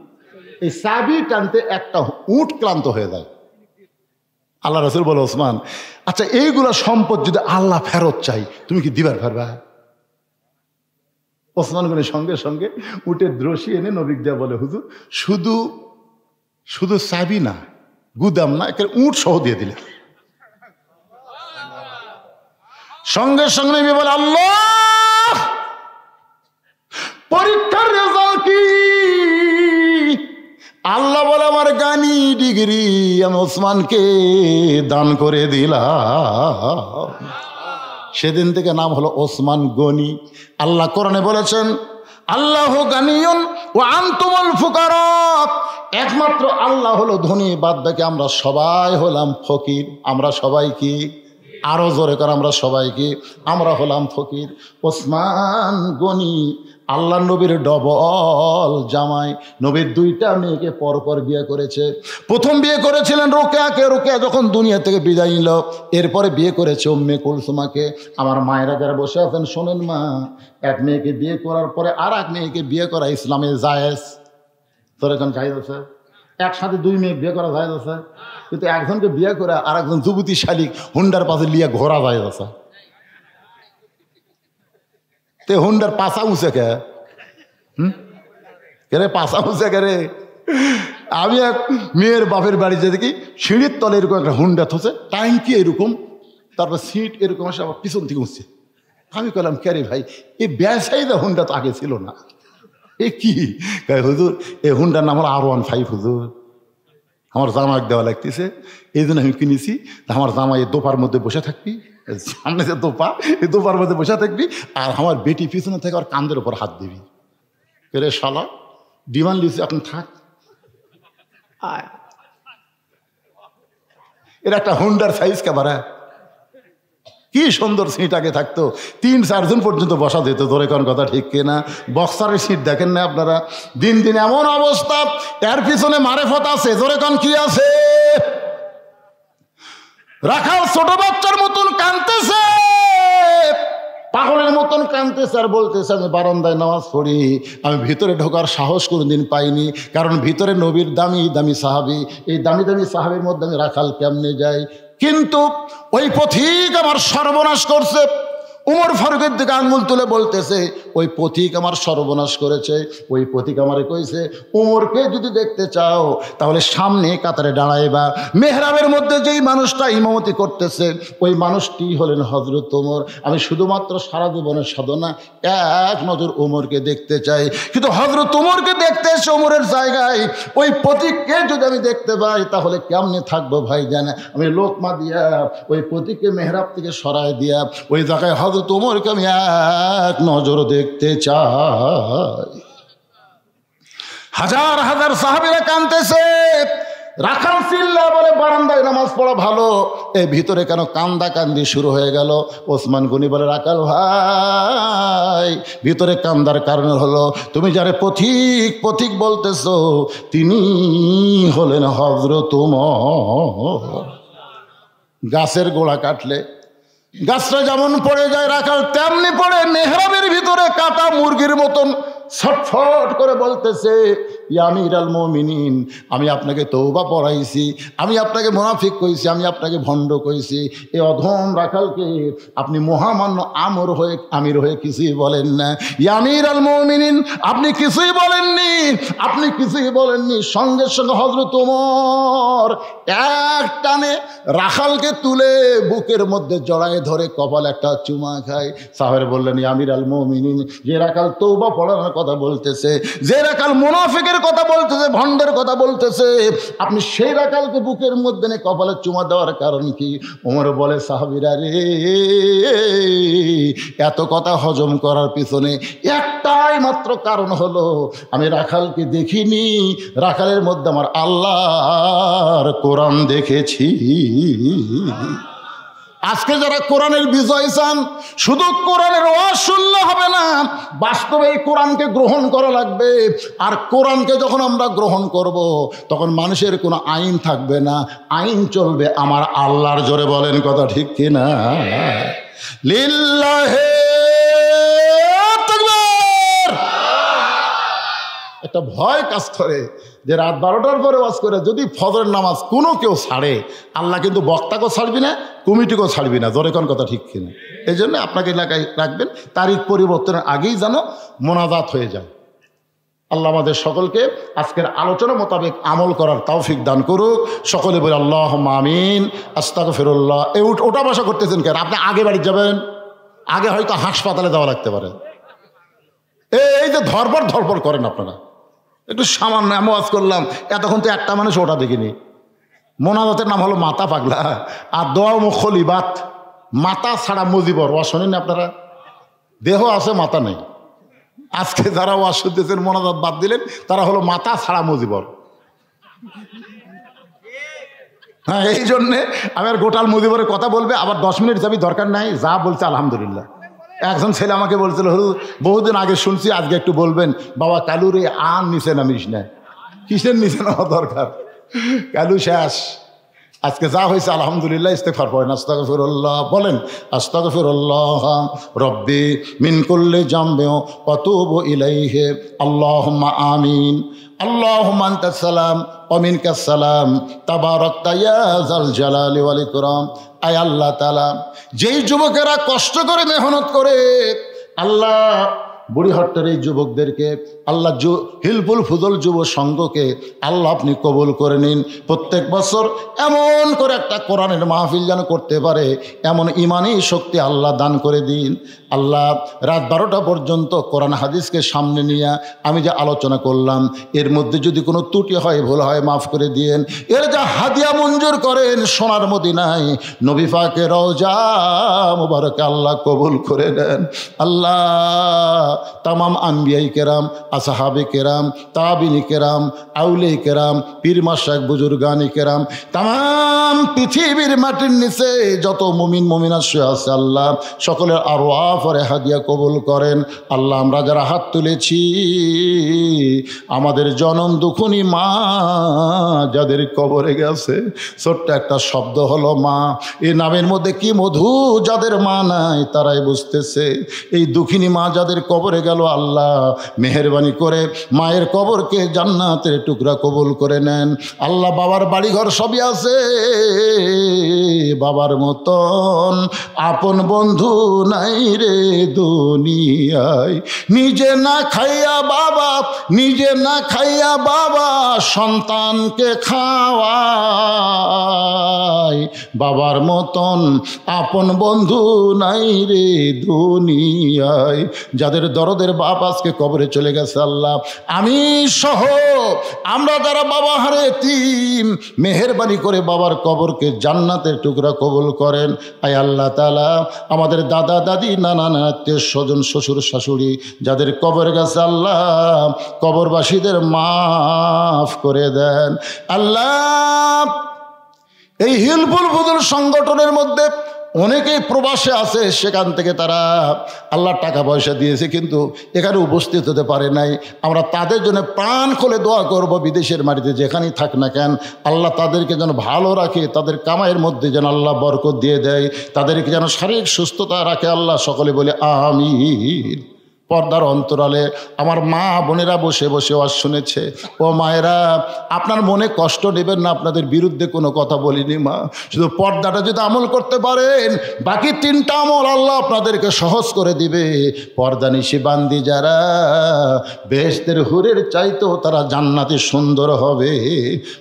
এই চাবি টানতে একটা উট ক্লান্ত হয়ে যায়। আল্লাহ রাসূল বলে, ওসমান, আচ্ছা এইগুলা সম্পদ যদি আল্লাহ ফেরত চাই, তুমি কি দিবার পারবা? ওসমান গনি সঙ্গে সঙ্গে উটের রশি এনে নবী দিয়া বলে, হুজুর, শুধু শুধু চাবি না, গুদাম না, একটা উট সহ দিয়ে দিলে। সঙ্গে সঙ্গে নবী বলে, আল্লাহ, পরীক্ষার রেজাল্ট কি? আল্লাহ বলে, আমার গানি ডিগ্রি আমি ওসমানকে দান করে দিলাম। সেদিন থেকে নাম হলো ওসমান গনি। আল্লাহ কোরআনে বলেছেন, আল্লাহু গানিয়ুন ওয়া আনতুমুল ফুকারা, একমাত্র আল্লাহ হলো ধনী, বাদ বাকি আমরা সবাই হলাম ফকির। আমরা সবাই কি? আরো জোরে করে, আমরা সবাই কি? আমরা হলাম ফকির। ওসমান গনি আল্লাহ নবীর ডবল জামাই। নবীর দুইটা মেয়েকে পরপর বিয়ে করেছে। প্রথম বিয়ে করেছিলেন রোকেয়াকে, রোকেয়া যখন দুনিয়া থেকে বিদায় নিল, এরপরে বিয়ে করেছে উম্মে কুলসুমাকে। আমার মায়েরা যারা বসে আছেন শোনেন মা, এক মেয়েকে বিয়ে করার পরে আর এক মেয়েকে বিয়ে করা ইসলামে জায়েজ। তোর এখন জায়েজ আছে? একসাথে দুই মেয়ে বিয়ে করা জায়েজ আছে, কিন্তু একজনকে বিয়ে করে আর একজন যুবতী শালিক হুন্ডার পাশে লিয়া ঘোরা জায়েজ আছে। তে হুন্ডার পাশা উঁচে কে রে? পাশা উঁচে কে রে? আমি এক মেয়ের বাপের বাড়িতে দেখি সিঁড়ির তলে এরকম একটা হুন্ডা থসে, ট্যাঙ্কি এরকম, তারপর সিট এরকম আসে, আবার পিছন থেকে উঠছে। আমি বললাম, কে রে ভাই, এই ব্যবসায়ীদের হুন্ডা তো আগে ছিল না, এ কি? হুজুর, এই হুন্ডার নাম হলো R15 হুজুর, আমার জামাই দেওয়া লাগতেছে, এই জন্য আমি কিনেছি। আমার জামাই দোপার মধ্যে বসে থাকবি, সামনে যে তোপা, এই তোপার মধ্যে বসে থাকবি আর আমার বেটি পিছনে থেকে আর কান্দের উপর হাত দিবি, রে শালা ডিমান্ড লিখছি আপনি থাক। এর একটা হুন্ডার সাইজ কেবারা, কি সুন্দর সিট আগে থাকতো, 3-4 জন পর্যন্ত বসা যেত। ধরে কোন কথা ঠিক কিনা? বক্সারের সিট দেখেন না আপনারা? দিন দিন এমন অবস্থা, এর পিছনে মারেফত আছে। ধরে কোন কি আছে? রাখাল ছোট বাচ্চার মতন কাঁদতেছে, পাগলের মতন কাঁদতেছে আর বলতেছে আমি বারান্দায় নামাজ পড়ি, আমি ভিতরে ঢোকার সাহস কোনোদিন পাইনি, কারণ ভিতরে নবীর দামি দামি সাহাবী, এই দামি দামি সাহাবীর মধ্যে আমি রাখাল কেমনে যাই? কিন্তু ওই পথিক আমার সর্বনাশ করছে। উমর ফারুকের দিকে আঙ্গুল তুলে বলতেছে ওই পথিক আমার সর্বনাশ করেছে। ওই পথিক আমারে কইছে উমরকে যদি দেখতে চাও তাহলে সামনে কাতারে দাঁড়াইবা। মেহরাবের মধ্যে যেই মানুষটা ইমামতি করতেছে ওই মানুষটি হলেন হযরত ওমর। আমি শুধুমাত্র সারা জীবনের সাধনা এক নজর ওমরকে দেখতে চাই, কিন্তু হযরত ওমরকে দেখতে এসে ওমরের জায়গায় ওই পথিককে যদি আমি দেখতে পাই তাহলে কেমনে থাকবো ভাইজান? আমি লোকমা দিয়া ওই পথিককে মেহরাব থেকে সরায় দিয়া ওই জায়গায় হযরত ওমরকে আমি এক নজর দেখতে চাই। হাজার হাজার সাহাবীরা কাঁদতেছে। রাখাল চিল্লা বলে বারান্দায় নামাজ পড়া ভালো, এই ভিতরে কেন কান্দা কান্দি শুরু হয়ে গেল? ওসমান গনি বলে রাখাল ভাই, ভিতরে কান্দার কারণ হলো তুমি যারে পথিক পথিক বলতেছো তিনি হলেন হযরত ওমর। গাছের গোড়া কাটলে গাছটা যেমন পড়ে যায় রাখাল তেমনি পড়ে মেহরাবের ভিতরে কাটা মুরগির মতন ছটফট করে বলতেছে ইয়া আমিরাল মুমিনিন, আমি আপনাকে তওবা পড়াইছি, আমি আপনাকে মুনাফিক কইছি, আমি আপনাকে ভণ্ড কইছি। এই অধম রাখালকে আপনি মহামান্য আমির হয়ে কিছুই বলেন না। ইয়া আমিরাল মুমিনিন, আপনি কিছুই বলেননি, আপনি কিছুই বলেননি। সঙ্গে সঙ্গে হযরত ওমর এক টানে রাখালকে তুলে বুকের মধ্যে জড়ায় ধরে কপাল একটা চুমা খায়। সাহাবারা বললেন ইয়া আমিরাল মুমিনিন, যে রাখাল তওবা পড়ানোর কথা বলতেছে, যে রাখাল মুনাফিকের কথা বলতেছে, ভণ্ডের কথা বলতেছে, আপনি সেই রাখালকে বুকের মধ্যে নিয়ে কপালে চুমা দেওয়ার কারণ কি? ওমর বলে সাহাবীরা রে, এত কথা হজম করার পিছনে একটাই মাত্র কারণ হলো আমি রাখালকে দেখিনি, রাখালের মধ্যে আমার আল্লাহর কোরআন দেখেছি। আজকে যারা কোরআনের বিজয় চান শুধু কোরআনের ওয়াজ শুনলে হবে না, বাস্তবে এই কোরআনকে গ্রহণ করা লাগবে। আর কোরআনকে যখন আমরা গ্রহণ করব তখন মানুষের কোনো আইন থাকবে না, আইন চলবে আমার আল্লাহর। জোরে বলেন কথা ঠিক কিনা? লিল্লাহে তাকবীর। একটা ভয় কাজ করে যে রাত 12টার পরে ওয়াজ করে যদি ফজরের নামাজ কোনো কেউ ছাড়ে, আল্লাহ কিন্তু বক্তাকেও ছাড়বি না, কমিটিকেও ছাড়বি না। জোরে কোন কথা ঠিক কিনা? এই জন্য আপনাকে এলাকায় রাখবেন, তারিখ পরিবর্তনের আগেই যেন মোনাজাত হয়ে যায়। আল্লাহ আমাদের সকলকে আজকের আলোচনা মোতাবেক আমল করার তৌফিক দান করুক। সকলে বলে আল্লাহুম্মা আমিন। আস্তাগফিরুল্লাহ। এই ওটা বসা করতেছেন কেন? আপনি আগে বাড়ি যাবেন, আগে হয়তো হাসপাতালে যাওয়া লাগতে পারে। এই যে ধরপড় করেন আপনারা, একটু সামান্য ওয়াজ করলাম, এতক্ষণ তো একটা মানুষ ওটা দেখিনি। মোনাজাতের নাম হলো মাথা পাগলা, আর দোয়া মুখলিবাত, মাথা ছাড়া মুজিবর। ওয়াজ শোনেন আপনারা? দেহ আছে মাথা নেই। আজকে যারা ওয়াজ শুনতেছেন মোনাজাত বাদ দিলেন তারা হলো মাথা ছাড়া মুজিবর। হ্যাঁ, এই জন্যে আমি আর গোটাল মুজিবরের কথা বলবে আবার 10 মিনিট যাবি, দরকার নাই, যা বলছে আলহামদুলিল্লাহ। একজন ছেলে আমাকে বলছিল হুজুর বহুদিন আগে শুনছি, আজকে একটু বলবেন। বাবা কালুরে আর নিচে নামিস না। কিসের নিচে নামা দরকার? কালু শেষ। আজকে যা হয়েছে আলহামদুলিল্লাহ, ইস্তেগফার পড়েন। আস্তাগফিরুল্লাহ বলেন, আস্তাগফিরুল্লাহ রব্বি মিন কুল্লি জামবি ওয়া তুবু ইলাইহি। আল্লাহুম্মা আমিন। আল্লাহুম্মা আনতাস সালাম ওয়া মিনকাস সালাম তাবারাকতা ইয়া যাল জালালি ওয়াল ইকরাম। আয় আল্লাহ তাআলা, যেই যুবকেরা কষ্ট করে মেহনত করে, আল্লাহ বুড়িহট্টের এই যুবকদেরকে আল্লাহ হিলফুল ফুজল যুব সংঘকে আল্লাহ আপনি কবুল করে নিন। প্রত্যেক বছর এমন করে একটা কোরআনের মাহফিল যেন করতে পারে এমন ইমানি শক্তি আল্লাহ দান করে দিন। আল্লাহ রাত 12টা পর্যন্ত কোরআন হাদিসকে সামনে নিয়ে আমি যে আলোচনা করলাম এর মধ্যে যদি কোনো ত্রুটি হয় ভুল হয় মাফ করে দিয়েন। এর যা হাদিয়া মঞ্জুর করেন সোনার মদিনায় নবী পাকের রওজা মুবারকে আল্লাহ কবুল করে নেন। আল্লাহ তামাম আম্বিয়াই কেরাম, আসহাবে কেরাম, তাবিনী কেরাম, আউলে কেরাম, পীর মাশায়েখ বুজুর্গানি কেরাম, তামাম পৃথিবীর মাটির নিচে যত মুমিন মুমিনা শুয়ে আছে আল্লাহ সকলের আরওয়াহ পরে হাদিয়া কবুল করেন। আল্লাহ আমরা যারা হাত তুলেছি আমাদের জনম দুখুনি মা যাদের কবরে গেছে, ছোট্ট একটা শব্দ হলো মা, এই নামের মধ্যে কি মধু, যাদের মা নাই তারাই বুঝতেছে। এই দুঃখিনী মা যাদের কবরে গেল আল্লাহ মেহেরবানি করে মায়ের কবরকে জান্নাতের টুকরা কবুল করে নেন। আল্লাহ বাবার বাড়িঘর সবই আছে, বাবার মতন আপন বন্ধু নাই রে দুনিয়ায়। নিজে না খাইয়া বাবা সন্তানকে খাওয়ায়, বাবার মতন আপন বন্ধু নাই রে দুনিয়ায়। যাদের দরদের বাপ আজকে কবরে চলে গেছে আল্লাহ আমি সহ আমরা যারা বাবা হারে এতিম মেহেরবানি করে বাবার কবরকে জান্নাতের টুকরা কবুল করেন। আয় আল্লাহ তাআলা আমাদের দাদা দাদি নানা আত্মীয় স্বজন শ্বশুর শাশুড়ি যাদের কবরে গেছে আল্লাহ কবরবাসীদের মাফ করে দেন। আল্লাহ এই হিলফুল ফুজুল সংগঠনের মধ্যে অনেকেই প্রবাসে আছে, সেখান থেকে তারা আল্লাহ টাকা পয়সা দিয়েছে কিন্তু এখানে উপস্থিত হতে পারে নাই। আমরা তাদের জন্য প্রাণ খুলে দোয়া করব, বিদেশের মাটিতে যেখানেই থাক না কেন আল্লাহ তাদেরকে যেন ভালো রাখে, তাদের কামাইয়ের মধ্যে যেন আল্লাহ বরকত দিয়ে দেয়, তাদেরকে যেন শারীরিক সুস্থতা রাখে আল্লাহ। সকলে বলে আমিন। পর্দার অন্তরালে আমার মা বোনেরা বসে বসে ওয়াজ শুনেছে। ও মায়েরা আপনার মনে কষ্ট নেবেন না, আপনাদের বিরুদ্ধে কোনো কথা বলিনি মা, শুধু পর্দাটা যদি আমল করতে পারেন বাকি 3টা আমল আল্লাহ আপনাদেরকে সহজ করে দিবে। পর্দা নিশি বান্দি যারা বেহেশতের হুরের চাইতো তারা জান্নাতে সুন্দর হবে।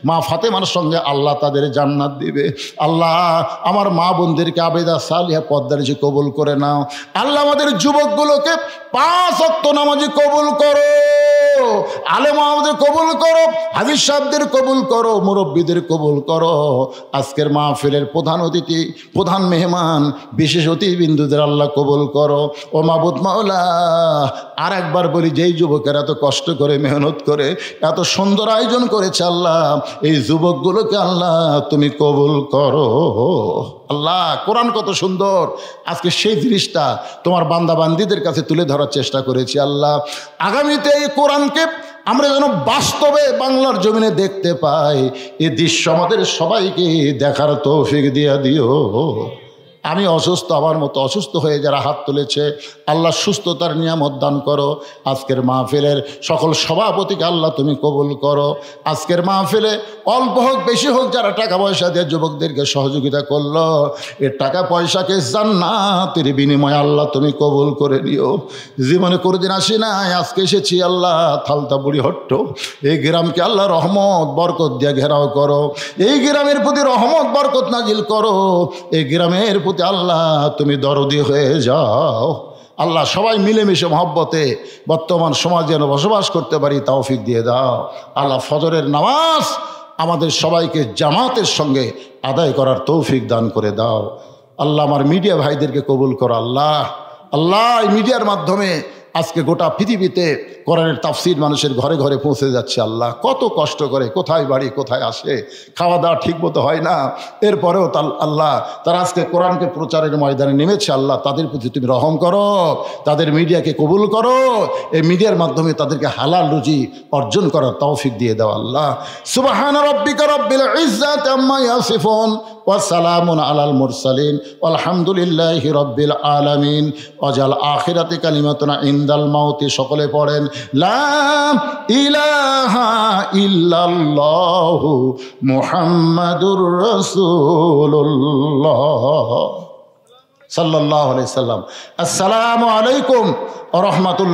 মা ফাতেমার সঙ্গে আল্লাহ তাদের জান্নাত দিবে। আল্লাহ আমার মা বোনদেরকে আবেদা সালিহা পর্দা নিশি কবুল করে নাও। আল্লাহ আমাদের যুবকগুলোকে 5 ওয়াক্ত নামাজি কবুল করো, আলেম আমাদের কবুল করো, হাদিস সাহেবদের কবুল করো, মুরব্বীদের কবুল করো। আজকের মাহফিলের প্রধান অতিথি, প্রধান মেহমান, বিশেষ অতিথিবৃন্দুদের আল্লাহ কবুল করো। ও মাবুদ মাওলা আর একবার বলি, যেই যুবকেরা এত কষ্ট করে মেহনত করে এত সুন্দর আয়োজন করেছে আল্লাহ এই যুবকগুলোকে আল্লাহ তুমি কবুল করো। আল্লাহ কোরআন কত সুন্দর, আজকে সেই জিনিসটা তোমার বান্দা বান্দীদের কাছে তুলে ধরার চেষ্টা করেছি আল্লাহ। আগামীতে এই কোরআনকে আমরা যেন বাস্তবে বাংলার জমিনে দেখতে পাই, এই দৃশ্য আমাদের সবাইকে দেখার তৌফিক দিয়ে দিও। আমি অসুস্থ, আমার মতো অসুস্থ হয়ে যারা হাত তুলেছে আল্লাহ সুস্থতার নিয়ামত দান করো। আজকের মাহফিলের সকল সভাপতিকে আল্লাহ তুমি কবুল করো। আজকের মাহফিলে অল্প হোক বেশি হোক যারা টাকা পয়সা দিয়ে যুবকদেরকে সহযোগিতা করলো, এর টাকা পয়সাকে জান্নাতের বিনিময়ে আল্লাহ তুমি কবুল করে নিও। জীবনে কোনোদিন আসি নাই, আজকে এসেছি আল্লাহ থালতা বুড়িহট্ট এই গ্রামকে আল্লাহ রহমত বরকত দিয়ে ঘেরাও করো। এই গ্রামের প্রতি রহমত বরকত নাজিল করো। এই গ্রামের প্রতি আল্লাহ তুমি দরদি হয়ে যাও। আল্লাহ সবাই মিলেমিশে মহব্বতে বর্তমান সমাজ যেন বসবাস করতে পারি তৌফিক দিয়ে দাও। আল্লাহ ফজরের নামাজ আমাদের সবাইকে জামাতের সঙ্গে আদায় করার তৌফিক দান করে দাও। আল্লাহ আমার মিডিয়া ভাইদেরকে কবুল করো। আল্লাহ এই মিডিয়ার মাধ্যমে আজকে গোটা পৃথিবীতে কোরআনের তাফসির মানুষের ঘরে ঘরে পৌঁছে যাচ্ছে। আল্লাহ কত কষ্ট করে, কোথায় বাড়ি কোথায় আসে, খাওয়া দাওয়া ঠিক মতো হয় না, এরপরেও আল্লাহ তারা আজকে কোরআনকে প্রচারের ময়দানে নেমেছে। আল্লাহ তাদের প্রতি তুমি রহম করো, তাদের মিডিয়াকে কবুল করো, এই মিডিয়ার মাধ্যমে তাদেরকে হালাল রুজি অর্জন করার তৌফিক দিয়ে দাও। আল্লাহ সুবহান রাব্বিকা রাব্বিল ইজ্জাতি আম্মা ইয়াসিফুন ওয়া সালামুন আলাল মুরসালিন আলহামদুলিল্লাহি রাব্বিল আলামিন ওয়াজাল আখিরাতি কালিমাতুনা ইনদাল মাউতি। সকলে পড়েন লা ইলাহা ইল্লাল্লাহু মুহাম্মাদুর রাসূলুল্লাহ সাল্লাল্লাহু আলাইহি সাল্লাম। আসসালামু আলাইকুম ওয়া রাহমাতুল্লাহ।